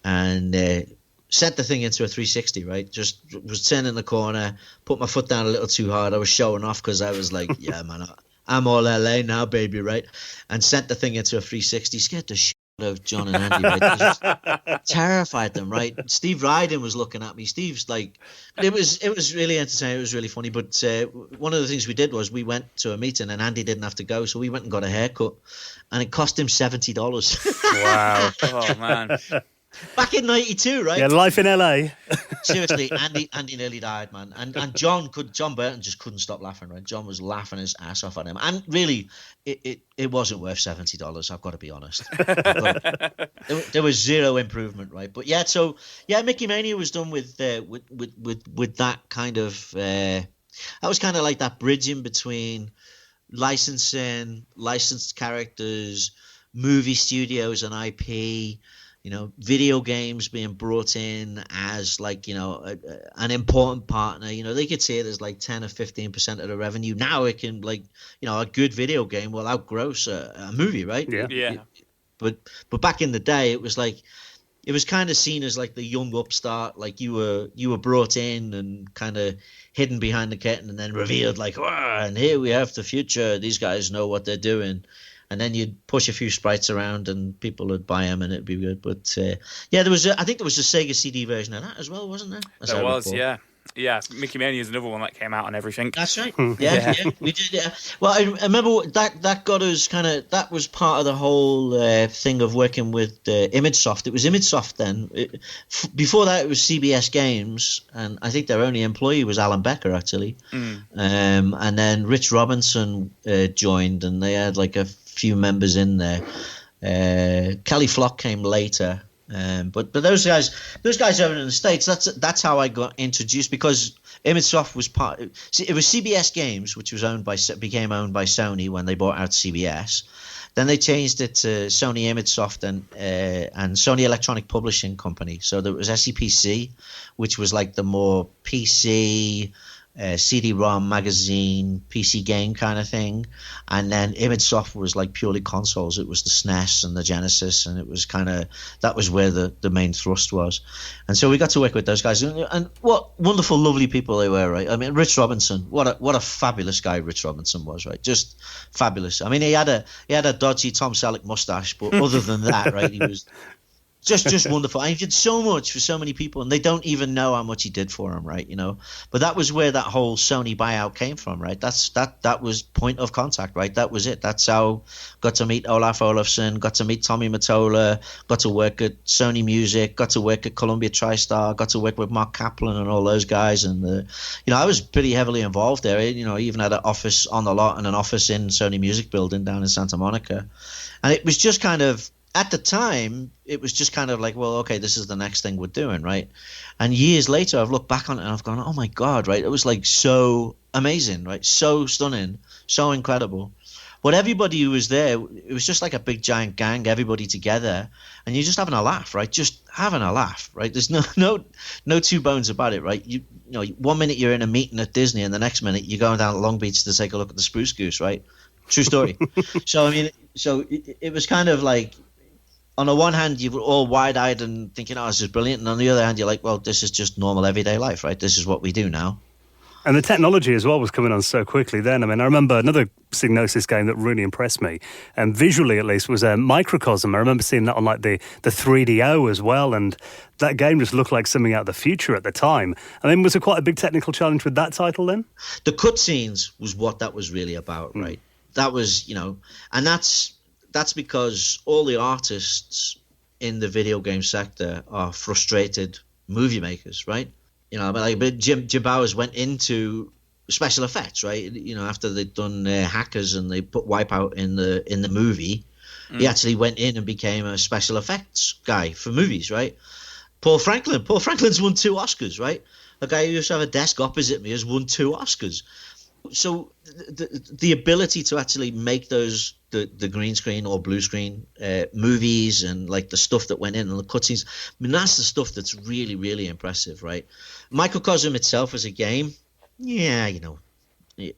and sent the thing into a 360, right? Just was turning the corner, put my foot down a little too hard. I was showing off because I was like, yeah, man, I'm all LA now, baby, right? And sent the thing into a 360, scared the shit out of John and Andy, right? Just terrified them, right? Steve Ryden was looking at me. Steve's like, it was really entertaining. It was really funny. But one of the things we did was we went to a meeting and Andy didn't have to go. So we went and got a haircut and it cost him $70. Wow. Oh, man. Back in '92, right? Yeah, life in LA. Seriously, Andy nearly died, man. And John Burton just couldn't stop laughing, right? John was laughing his ass off at him. And really, it wasn't worth $70. I've got to be honest. There was zero improvement, right? But yeah, so yeah, Mickey Mania was done with that kind of. That was kind of like that bridging between licensed characters, movie studios, and IP. You know, video games being brought in as like, you know, an important partner. You know, they could see it as like 10 or 15% of the revenue. Now it can, like, you know, a good video game will outgross a movie, right? Yeah. But back in the day, it was like, it was kind of seen as like the young upstart, like you were brought in and kind of hidden behind the curtain and then revealed like, and here we have the future. These guys know what they're doing. And then you'd push a few sprites around and people would buy them and it'd be good. But yeah, I think there was a Sega CD version of that as well, wasn't there? There was, yeah. Yeah, Mickey Mania is another one that came out on everything. That's right. Yeah, we did. Yeah. Well, I remember that got us that was part of the whole thing of working with ImageSoft. It was ImageSoft then. Before that, it was CBS Games, and I think their only employee was Alan Becker actually. And then Rich Robinson joined, and they had like a few members in there. Kelly Flock came later. But those guys over in the States, that's how I got introduced, because ImageSoft was it was CBS Games, which was became owned by Sony when they bought out CBS. Then they changed it to Sony ImageSoft and Sony Electronic Publishing Company. So there was SEPC, which was like the more PC, CD-ROM magazine, PC game kind of thing, and then ImageSoft was like purely consoles. It was the SNES and the Genesis, and it was that was where the main thrust was. And so we got to work with those guys, and what wonderful, lovely people they were, right? I mean, Rich Robinson, what a fabulous guy Rich Robinson was, right? Just fabulous. I mean, he had a dodgy Tom Selleck mustache, but other than that, right, he was just wonderful. And he did so much for so many people, and they don't even know how much he did for them, right? You know, but that was where that whole Sony buyout came from, right? That was point of contact, right? That was it. That's how got to meet Olaf Olafsson, got to meet Tommy Mottola, got to work at Sony Music, got to work at Columbia TriStar, got to work with Mark Kaplan and all those guys. And you know, I was pretty heavily involved there. You know, I even had an office on the lot and an office in Sony Music Building down in Santa Monica, and it was just kind of. At the time, it was just kind of like, well, okay, this is the next thing we're doing, right? And years later, I've looked back on it and I've gone, oh my God, right? It was like so amazing, right? So stunning, so incredible. But everybody who was there, it was just like a big giant gang, everybody together, and you're just having a laugh, right? Just having a laugh, right? There's no two bones about it, right? You know, 1 minute you're in a meeting at Disney, and the next minute you're going down to Long Beach to take a look at the Spruce Goose, right? True story. So I mean, it was kind of like. On the one hand, you were all wide-eyed and thinking, oh, this is brilliant. And on the other hand, you're like, well, this is just normal everyday life, right? This is what we do now. And the technology as well was coming on so quickly then. I mean, I remember another Psygnosis game that really impressed me, and visually at least, was a Microcosm. I remember seeing that on like the 3DO as well, and that game just looked like something out of the future at the time. I mean, was there quite a big technical challenge with that title then? The cutscenes was what that was really about, right? That was, you know, and that's because all the artists in the video game sector are frustrated movie makers, right? You know, but Jim Bowers went into special effects, right? You know, after they'd done Hackers and they put Wipeout in the movie, he actually went in and became a special effects guy for movies, right? Paul Franklin's won 2 Oscars, right? A guy who used to have a desk opposite me has won 2 Oscars. So the ability to actually make those the green screen or blue screen movies and like the stuff that went in and the cutscenes, I mean, that's the stuff that's really, really impressive, right? Microcosm itself as a game, yeah, you know,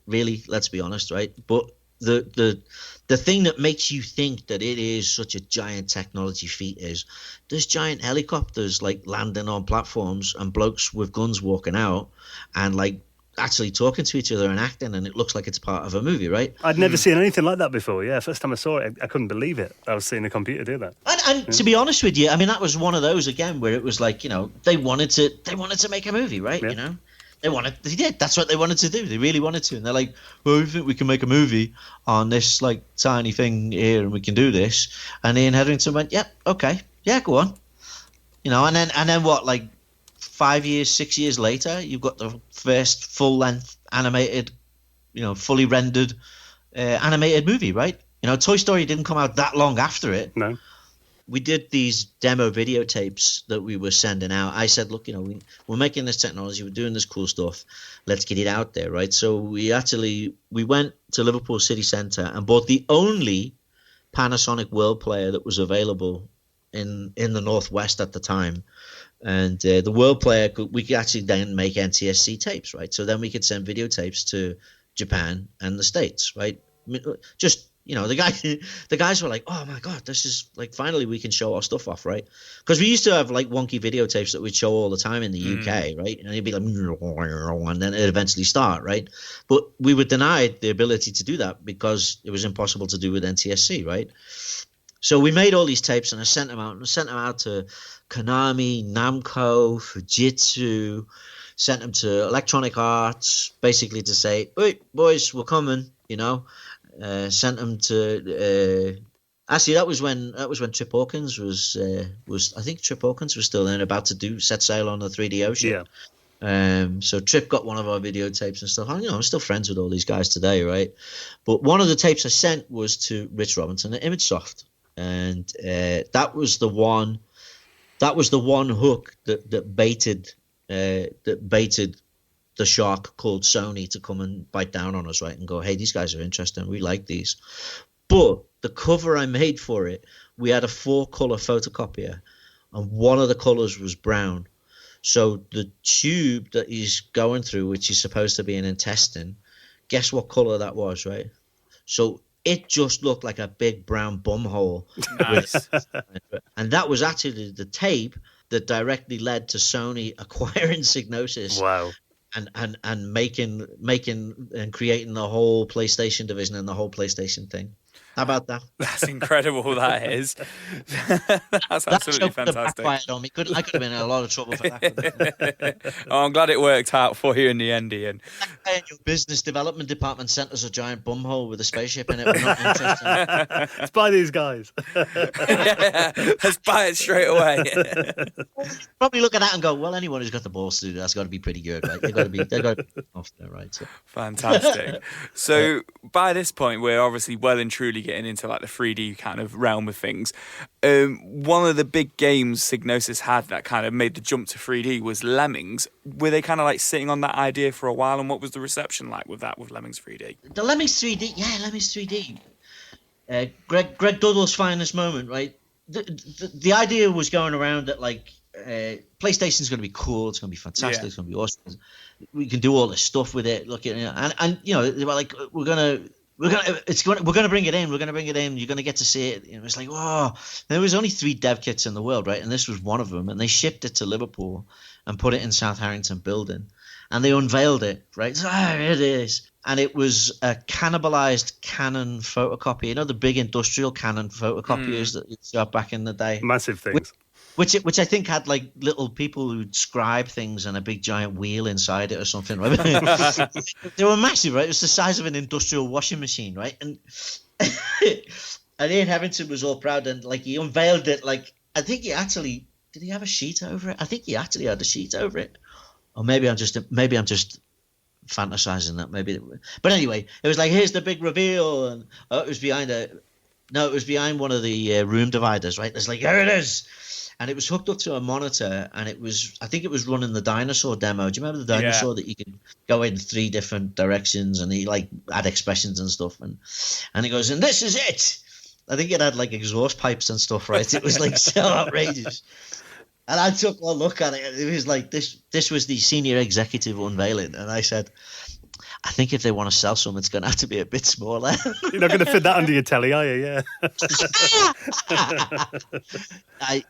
really, let's be honest, right? But the thing that makes you think that it is such a giant technology feat is there's giant helicopters like landing on platforms and blokes with guns walking out and like actually talking to each other and acting, and it looks like it's part of a movie, right? I'd never seen anything like that before. Yeah, first time I saw it, I couldn't believe it. I was seeing a computer do that. And to be honest with you, I mean, that was one of those again where it was like, you know, they wanted to make a movie, right? Yeah. You know, they did. That's what they wanted to do. They really wanted to, and they're like, well, we think we can make a movie on this like tiny thing here, and we can do this. And Ian Hetherington went, yeah, okay, yeah, go on, you know, and then what, like 5 years, 6 years later, you've got the first full-length animated, you know, fully rendered animated movie, right? You know, Toy Story didn't come out that long after it. No. We did these demo videotapes that we were sending out. I said, look, you know, we're making this technology, we're doing this cool stuff. Let's get it out there, right? So we went to Liverpool City Centre and bought the only Panasonic World Player that was available in the Northwest at the time. And the World Player, we could actually then make NTSC tapes, right? So then we could send videotapes to Japan and the States, right? I mean, just, you know, the guys were like, oh my God, this is like, finally we can show our stuff off, right? Because we used to have like wonky videotapes that we'd show all the time in the UK, right? And it'd be like, and then it'd eventually start, right? But we were denied the ability to do that because it was impossible to do with NTSC, right? So we made all these tapes and I sent them out to Konami, Namco, Fujitsu, sent them to Electronic Arts, basically to say, "Wait, boys, we're coming," you know. Sent them to. Actually, that was when Trip Hawkins was. I think Trip Hawkins was still then about to set sail on the 3D Ocean. Yeah. So Trip got one of our videotapes and stuff. You know, I'm still friends with all these guys today, right? But one of the tapes I sent was to Rich Robinson at ImageSoft, and that was the one. That was the one hook that baited the shark called Sony to come and bite down on us, right, and go, hey, these guys are interesting, we like these. But the cover I made for it, we had a 4-color photocopier, and one of the colors was brown. So the tube that he's going through, which is supposed to be an intestine, guess what color that was, right? So it just looked like a big brown bumhole. Nice. And that was actually the tape that directly led to Sony acquiring Psygnosis. Wow. And making and creating the whole PlayStation division and the whole PlayStation thing. How about that? That's incredible, that is. That's absolutely fantastic. Backfired on me. I could have been in a lot of trouble for that. Oh, I'm glad it worked out for you in the end, Ian. Your business development department sent us a giant bumhole with a spaceship in it. We're not interested. Let's buy these guys. Yeah, let's buy it straight away. Probably look at that and go, well, anyone who's got the balls to do that's got to be pretty good, right? They've got to be off there, right? So. Fantastic. So by this point, we're obviously well and truly getting into like the 3D kind of realm of things. One of the big games Psygnosis had that kind of made the jump to 3D was Lemmings. Were they kind of like sitting on that idea for a while, and what was the reception like with that, with Lemmings 3D? The Lemmings 3D, yeah, Lemmings 3D. Greg Duddle's finest moment, right? The idea was going around that like PlayStation's going to be cool, it's going to be fantastic, It's going to be awesome. We can do all this stuff with it. Look at and you know, they were like, we're gonna bring it in. We're gonna bring it in. You're gonna get to see it. It was like, oh, there was only 3 dev kits in the world, right? And this was one of them. And they shipped it to Liverpool and put it in South Harrington building, and they unveiled it, right? So it is, and it was a cannibalized Canon photocopy. You know, the big industrial Canon photocopiers that you saw back in the day. Massive things. Which I think had like little people who'd scribe things and a big giant wheel inside it or something, right? They were massive, right? It was the size of an industrial washing machine, right? And Ian Hetherington was all proud, and like he unveiled it. Like I think he actually did. He have a sheet over it? I think he actually had a sheet over it. Or maybe I'm just fantasizing that. Maybe, but anyway, it was like, here's the big reveal, and it was behind one of the room dividers, right? It's like, there it is. And it was hooked up to a monitor, and I think it was running the dinosaur demo. Do you remember the dinosaur that you could go in 3 different directions, and he like had expressions and stuff, and he goes, and this is it. I think it had like exhaust pipes and stuff, right? It was like so outrageous. And I took a look at it, and it was like this was the senior executive unveiling, and I said, I think if they want to sell some, it's going to have to be a bit smaller. You're not going to fit that under your telly, are you?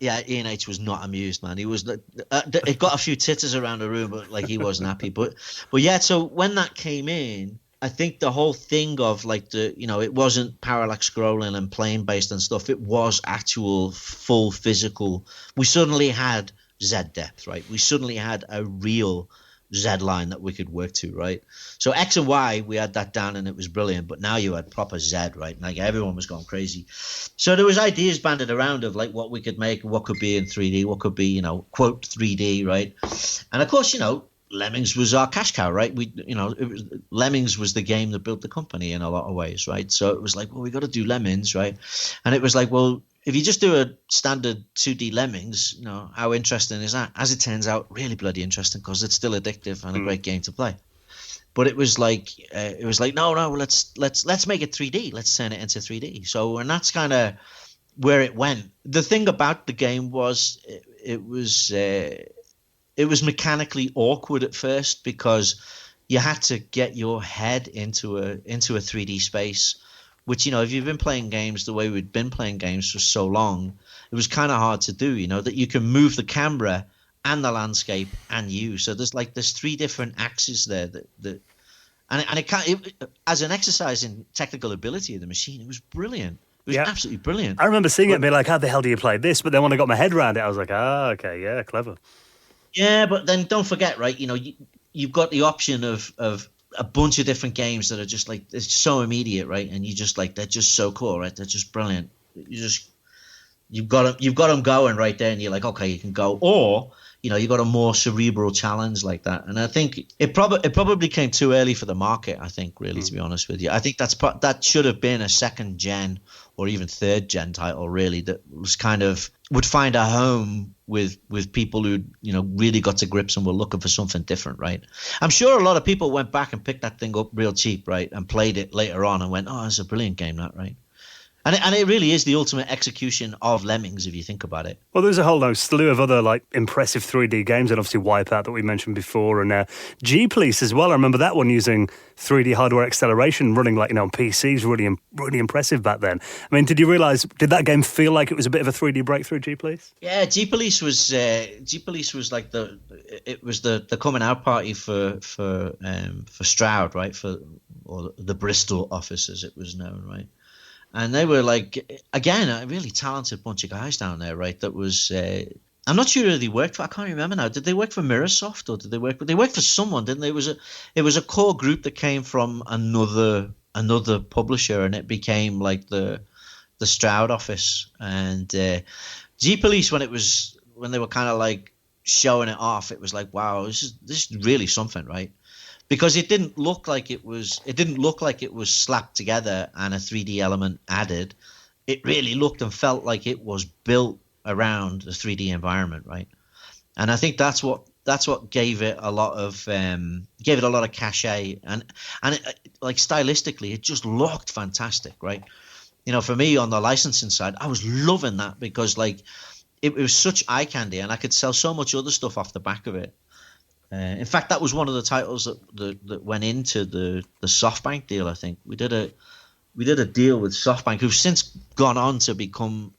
Yeah. Ian H was not amused, man. He was. It got a few titters around the room, but like he wasn't happy. But yeah. So when that came in, I think the whole thing of like it wasn't parallax scrolling and plane based and stuff. It was actual full physical. We suddenly had Z depth, right? We suddenly had a real Z line that we could work to, right? So X and Y, we had that down and it was brilliant, but now you had proper Z, right? Like everyone was going crazy. So there was ideas banded around of like what we could make, what could be in 3D, what could be, quote 3D, right? And of course, Lemmings was our cash cow, right? Lemmings was the game that built the company in a lot of ways, right? So it was like, well, we got to do Lemmings, right? And it was like, well, if you just do a standard 2D Lemmings, how interesting is that? As it turns out, really bloody interesting because it's still addictive and a great game to play. But it was like, no, let's make it 3D. Let's turn it into 3D. So, and that's kind of where it went. The thing about the game was it was mechanically awkward at first because you had to get your head into a 3D space. Which, if you've been playing games the way we'd been playing games for so long, it was kind of hard to do, that you can move the camera and the landscape and you. So there's 3 different axes there and as an exercise in technical ability of the machine, it was brilliant. It was absolutely brilliant. I remember seeing it and being like, how the hell do you play this? But then when I got my head around it, I was like, okay, yeah, clever. Yeah, but then don't forget, right, you've got the option of a bunch of different games that are just like it's so immediate, right? And you just like they're just so cool, right? They're just brilliant. You've got them going right there, and you're like, okay, you can go. Or you got a more cerebral challenge like that. And I think it probably came too early for the market. I think really, to be honest with you, I think that should have been a second gen or even third gen title really that was kind of would find a home with people who really got to grips and were looking for something different, right? I'm sure a lot of people went back and picked that thing up real cheap, right, and played it later on and went, oh, it's a brilliant game, that, right? And it really is the ultimate execution of Lemmings if you think about it. Well, there's a whole slew of other impressive 3D games, and obviously Wipeout that we mentioned before, and G-Police as well. I remember that one using 3D hardware acceleration, running on PCs, really impressive back then. I mean, did that game feel like it was a bit of a 3D breakthrough, G-Police? Yeah, G-Police was like the coming out party for Stroud, right? Or the Bristol office as it was known, right? And they were again, a really talented bunch of guys down there, right? That was, I'm not sure who they worked for. I can't remember now. Did they work for Mirrorsoft or did they work for someone, didn't they? It was a core group that came from another publisher, and it became like the Stroud office. And G-Police, when they were kind of showing it off, it was like, wow, this is really something, right? Because it didn't look like it was slapped together and a 3D element added. It really looked and felt like it was built around the 3D environment, right? And I think that's what gave it a lot of cachet and stylistically it just looked fantastic, right? For me on the licensing side, I was loving that because it was such eye candy and I could sell so much other stuff off the back of it. In fact, that was one of the titles that went into the SoftBank deal. I think we did a deal with SoftBank, who've since gone on to become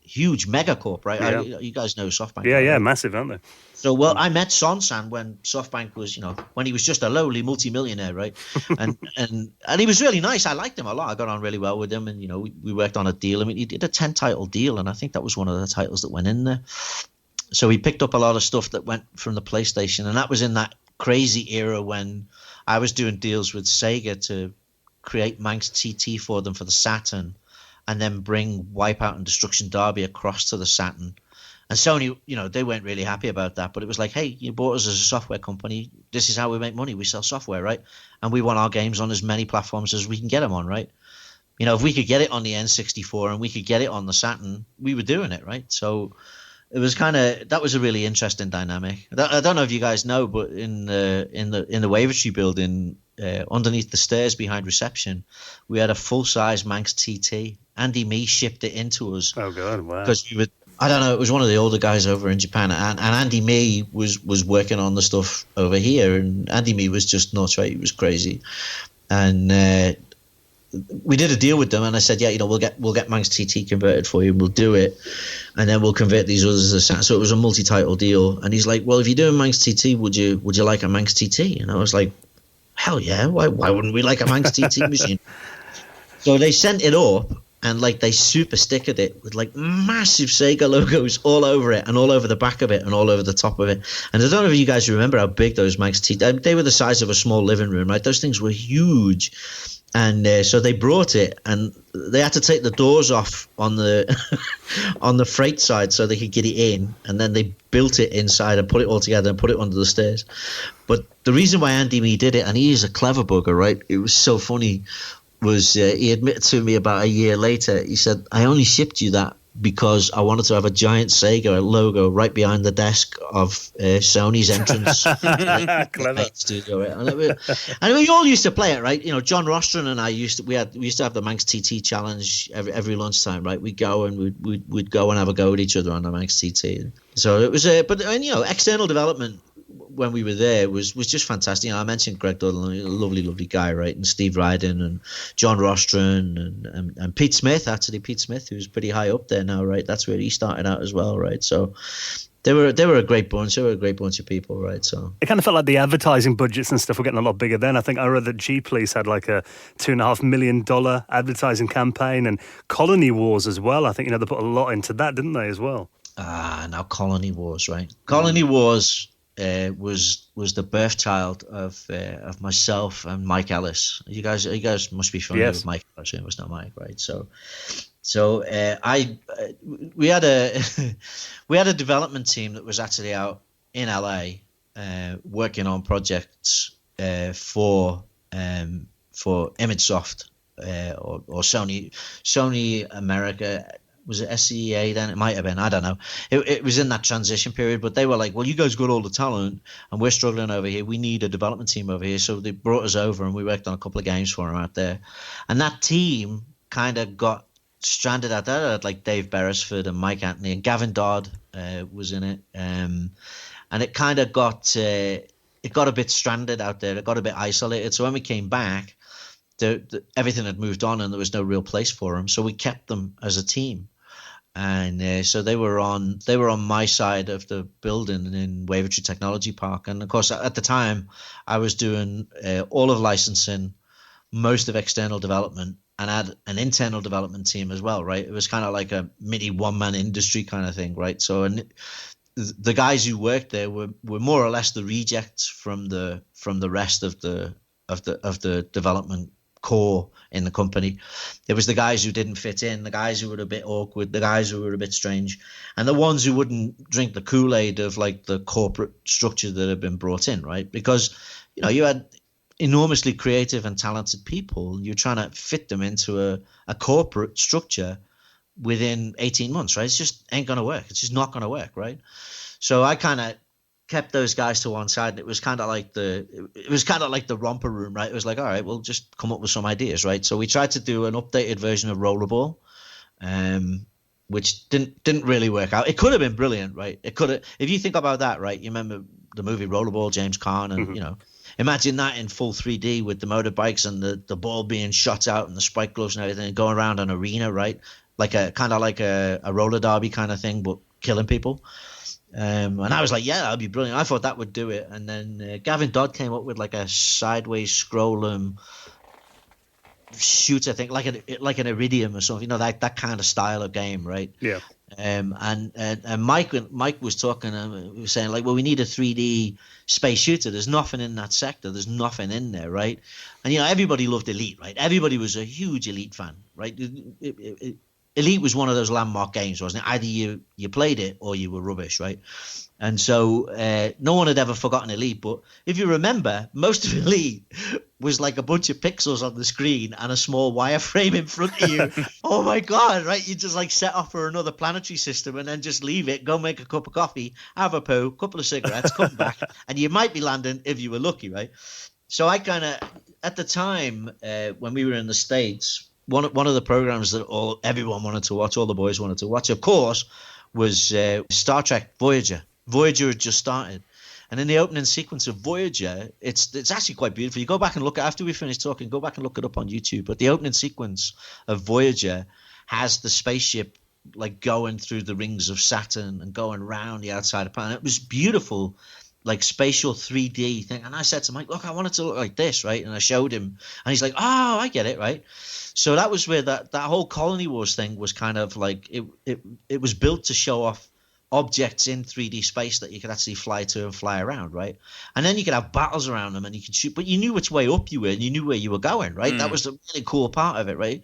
huge megacorp, right? Yeah. You guys know SoftBank. Yeah, right? yeah, massive, aren't they? So, I met Son-san when SoftBank was, when he was just a lowly multimillionaire, right? and he was really nice. I liked him a lot. I got on really well with him, and we worked on a deal. I mean, he did a 10-title deal, and I think that was one of the titles that went in there. So he picked up a lot of stuff that went from the PlayStation, and that was in that crazy era when I was doing deals with Sega to create Manx TT for them for the Saturn, and then bring Wipeout and Destruction Derby across to the Saturn. And Sony, they weren't really happy about that, but it was like, hey, you bought us as a software company. This is how we make money. We sell software, right? And we want our games on as many platforms as we can get them on, right? If we could get it on the N64 and we could get it on the Saturn, we were doing it, right? So it was that was a really interesting dynamic. I don't know if you guys know, but in the Wavertree building, underneath the stairs behind reception, we had a full-size Manx TT. Andy Mee shipped it into us. Oh God, wow! Because I don't know. It was one of the older guys over in Japan, and Andy Mee was working on the stuff over here, and Andy Mee was just nuts, right? He was crazy, and we did a deal with them, and I said, yeah, we'll get Manx TT converted for you, and we'll do it, and then we'll convert these others as so it was a multi-title deal. And he's like, well, if you're doing Manx TT, would you like a Manx TT? And I was like, hell yeah, why wouldn't we like a Manx TT machine? So they sent it up. And like they super stickered it with like massive Sega logos all over it and all over the back of it and all over the top of it. And I don't know if you guys remember how big those Manx TT. They were the size of a small living room, right? Those things were huge. And so they brought it, and they had to take the doors off on the on the freight side so they could get it in. And then they built it inside and put it all together and put it under the stairs. But the reason why Andy Mee did it, and he is a clever bugger, right? It was so funny. Was he admitted to me about a year later, he said, I only shipped you that because I wanted to have a giant Sega logo right behind the desk of Sony's entrance Clever studio. And we all used to play it, right? John Rostron and I used to have the Manx TT challenge every lunchtime, right? We'd go and we'd go and have a go at each other on the Manx TT. So it was but external development when we were there was just fantastic. I mentioned Greg Dudley, a lovely guy, right? And Steve Ryden and John Rostron and Pete Smith, who's pretty high up there now, right? That's where he started out as well, right? So they were a great bunch. They were a great bunch of people, right? So it kind of felt like the advertising budgets and stuff were getting a lot bigger then. I think I read that G Police had like a $2.5 million advertising campaign, and Colony Wars as well. I think they put a lot into that, didn't they, as well? Now Colony Wars, right? Colony Wars was the birth child of myself and Mike Ellis. You guys must be familiar with Mike Ellis. It was not Mike, right? So we had a development team that was actually out in LA working on projects for ImageSoft or Sony America. Was it SCEA then? It might have been. I don't know. It was in that transition period, but they were like, well, you guys got all the talent and we're struggling over here. We need a development team over here. So they brought us over and we worked on a couple of games for them out there. And that team kind of got stranded out there. Like Dave Beresford and Mike Anthony and Gavin Dodd was in it. And it kind of got a bit stranded out there. It got a bit isolated. So when we came back, everything had moved on and there was no real place for them. So we kept them as a team. And so they were on my side of the building in Wavertree Technology Park. And of course, at the time, I was doing all of licensing, most of external development, and had an internal development team as well, right? It was kind of like a mini one-man industry kind of thing, right? So the guys who worked there were more or less the rejects from the rest of the development core in the company. There was the guys who didn't fit in, the guys who were a bit awkward, the guys who were a bit strange, and the ones who wouldn't drink the Kool-Aid of like the corporate structure that had been brought in, right? Because you had enormously creative and talented people. You're trying to fit them into a corporate structure within 18 months, right? It's just ain't gonna work. It's just not gonna work, right? So I kind of kept those guys to one side, and it was kind of like the romper room, right? It was like, all right, we'll just come up with some ideas, right? So we tried to do an updated version of Rollerball, which didn't really work out. It could have been brilliant, right? It could have, if you think about that, right? You remember the movie Rollerball, James Caan, and imagine that in full 3D with the motorbikes and the ball being shot out and the spike gloves and everything, and going around an arena, right? Like a roller derby kind of thing, but killing people. And I was like, yeah, that'd be brilliant. I thought that would do it. And then Gavin Dodd came up with like a sideways scrolling shooter thing, like an Iridium or something, that kind of style of game, right? Yeah. And Mike was talking and he was saying like, well, we need a 3D space shooter. There's nothing in that sector. There's nothing in there, right? And everybody loved Elite, right? Everybody was a huge Elite fan, right? Elite was one of those landmark games, wasn't it? Either you played it or you were rubbish, right? And so no one had ever forgotten Elite. But if you remember, most of Elite was like a bunch of pixels on the screen and a small wireframe in front of you. Oh, my God, right? You just like set off for another planetary system and then just leave it, go make a cup of coffee, have a poo, couple of cigarettes, come back, and you might be landing if you were lucky, right? So I kind of, at the time when we were in the States, one of the programs that everyone wanted to watch, all the boys wanted to watch, of course, was Star Trek Voyager. Voyager had just started. And in the opening sequence of Voyager, it's actually quite beautiful. You go back and look, after we finish talking, go back and look it up on YouTube. But the opening sequence of Voyager has the spaceship like going through the rings of Saturn and going around the outside of the planet. It was beautiful, like spatial 3D thing. And I said to Mike, look, I want it to look like this, right? And I showed him, and he's like, oh, I get it, right? So that was where that whole Colony Wars thing was kind of like, it was built to show off objects in 3D space that you could actually fly to and fly around, right? And then you could have battles around them and you could shoot, but you knew which way up you were and you knew where you were going, right? That was the really cool part of it, right?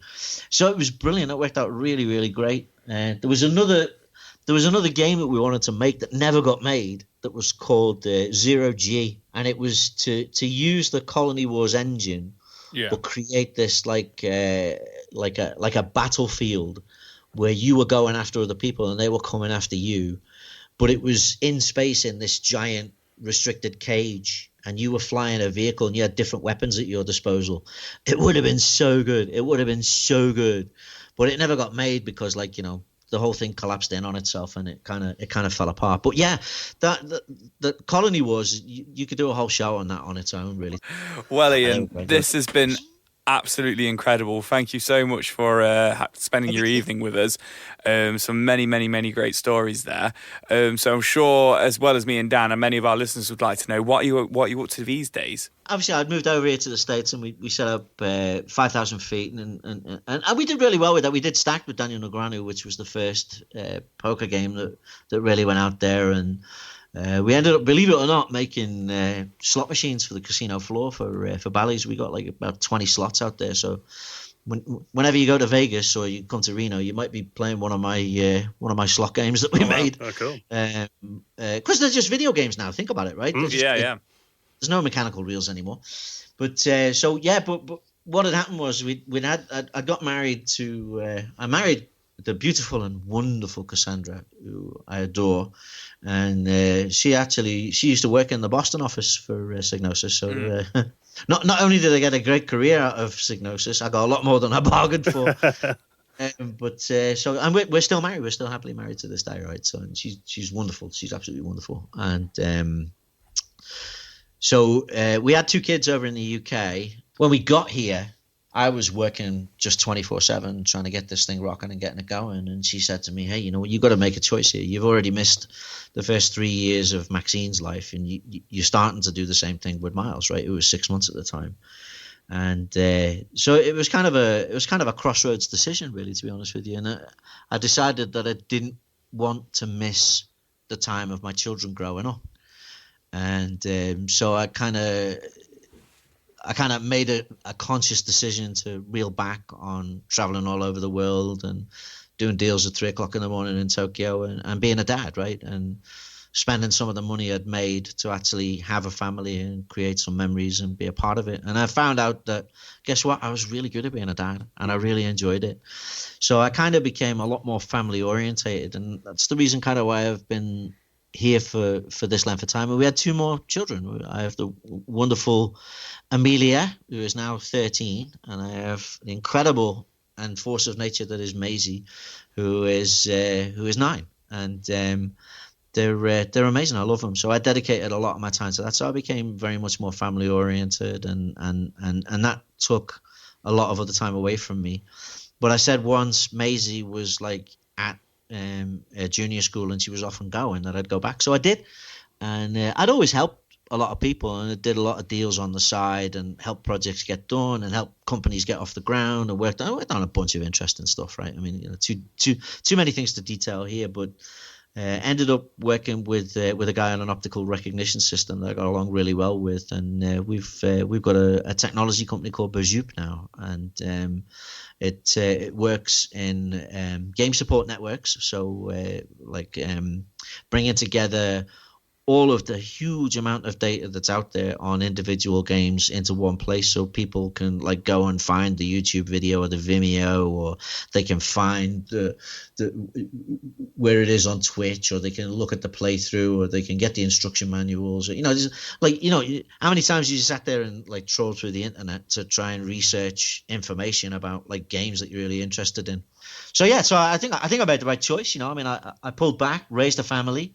So it was brilliant. It worked out really, really great. There was another game that we wanted to make that never got made that was called Zero G, and it was to use the Colony Wars engine, but create this like a battlefield where you were going after other people and they were coming after you, but it was in space in this giant restricted cage, and you were flying a vehicle and you had different weapons at your disposal. It would have been so good. It would have been so good, but it never got made because, like, you know, the whole thing collapsed in on itself and it kind of fell apart. But yeah, the Colony Wars, you could do a whole show on that on its own, really. Well, Ian, this has been absolutely incredible. Thank you so much for spending your evening with us. Some many great stories there. So I'm sure, as well as me and Dan, and many of our listeners would like to know what you up to these days. Obviously, I'd moved over here to the States, and we set up 5,000 feet, and we did really well with that. We did Stacked with Daniel Negreanu, which was the first poker game that really went out there, and we ended up, believe it or not, making slot machines for the casino floor for Bally's. We got like about 20 slots out there. So whenever you go to Vegas or you come to Reno, you might be playing one of my slot games that we made. Oh, cool. Because they're just video games now. Think about it, right? Yeah. There's no mechanical reels anymore. But but what had happened was I got married to I married the beautiful and wonderful Cassandra, who I adore, and she used to work in the Boston office for Psygnosis. So not only did I get a great career out of Psygnosis, I got a lot more than I bargained for. And we're still married. We're still happily married to this day, right? So, and she's wonderful. She's absolutely wonderful. And so we had 2 kids over in the UK. When we got here, I was working just 24/7 trying to get this thing rocking and getting it going. And she said to me, hey, you know what, you've got to make a choice here. You've already missed the first 3 years of Maxine's life, and you're starting to do the same thing with Miles, right? It was 6 months at the time. And so it was kind of a crossroads decision, really, to be honest with you. And I decided that I didn't want to miss the time of my children growing up. And so I kind of made a conscious decision to reel back on traveling all over the world and doing deals at 3 o'clock in the morning in Tokyo and being a dad, right? And spending some of the money I'd made to actually have a family and create some memories and be a part of it. And I found out that, guess what? I was really good at being a dad and I really enjoyed it. So I kind of became a lot more family orientated. And that's the reason kind of why I've been here for this length of time. And we had 2 more children. I have the wonderful Amelia, who is now 13, and I have the incredible and force of nature that is Maisie, who is 9. And they're amazing. I love them. So I dedicated a lot of my time to that. So I became very much more family oriented, and that took a lot of other time away from me. But I said once Maisie was like at a junior school and she was off and going, that I'd go back. So I did, and I'd always helped a lot of people, and I did a lot of deals on the side and helped projects get done and helped companies get off the ground, and worked on a bunch of interesting stuff, right? I mean, you know, too many things to detail here, but ended up working with a guy on an optical recognition system that I got along really well with, and we've got a technology company called Bazoop now, and it works in game support networks, so bringing together all of the huge amount of data that's out there on individual games into one place, so people can like go and find the YouTube video or the Vimeo, or they can find the where it is on Twitch, or they can look at the playthrough, or they can get the instruction manuals, or, you know, just, like, you know, how many times you sat there and like troll through the internet to try and research information about like games that you're really interested in. So yeah, so I think I made the right choice. You know, I mean, I pulled back, raised a family.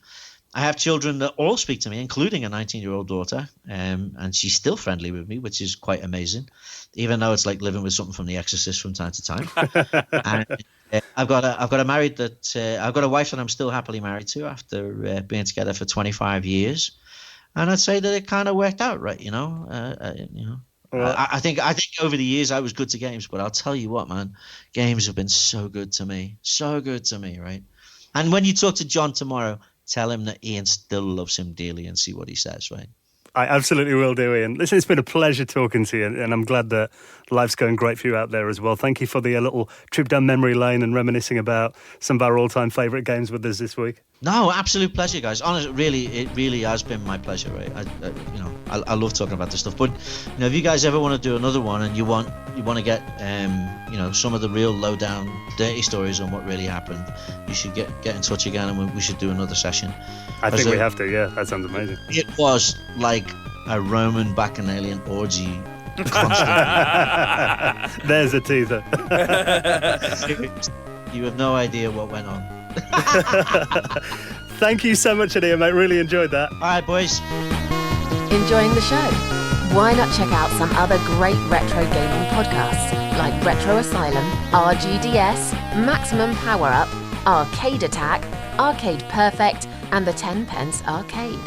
I have children that all speak to me, including a 19-year-old daughter, and she's still friendly with me, which is quite amazing, even though it's like living with something from The Exorcist from time to time. And I've got a wife that I'm still happily married to after being together for 25 years, and I'd say that it kind of worked out, right? You know, Well, I think over the years I was good to games, but I'll tell you what, man, games have been so good to me, right? And when you talk to John tomorrow, tell him that Ian still loves him dearly and see what he says, right? I absolutely will do, Ian. Listen, it's been a pleasure talking to you, and I'm glad that life's going great for you out there as well. Thank you for the little trip down memory lane and reminiscing about some of our all-time favourite games with us this week. No, absolute pleasure, guys. Honestly, it really has been my pleasure, right? I love talking about this stuff. But, you know, if you guys ever want to do another one and you want to get some of the real low-down, dirty stories on what really happened, you should get in touch again, and we should do another session. I think we have to. Yeah, that sounds amazing. It was like a Roman Bacchanalian orgy. There's a teaser. You have no idea what went on. Thank you so much, Ian, mate. Really enjoyed that. All right, boys. Enjoying the show? Why not check out some other great retro gaming podcasts like Retro Asylum, RGDS, Maximum Power Up, Arcade Attack, Arcade Perfect, and the 10 Pence Arcade.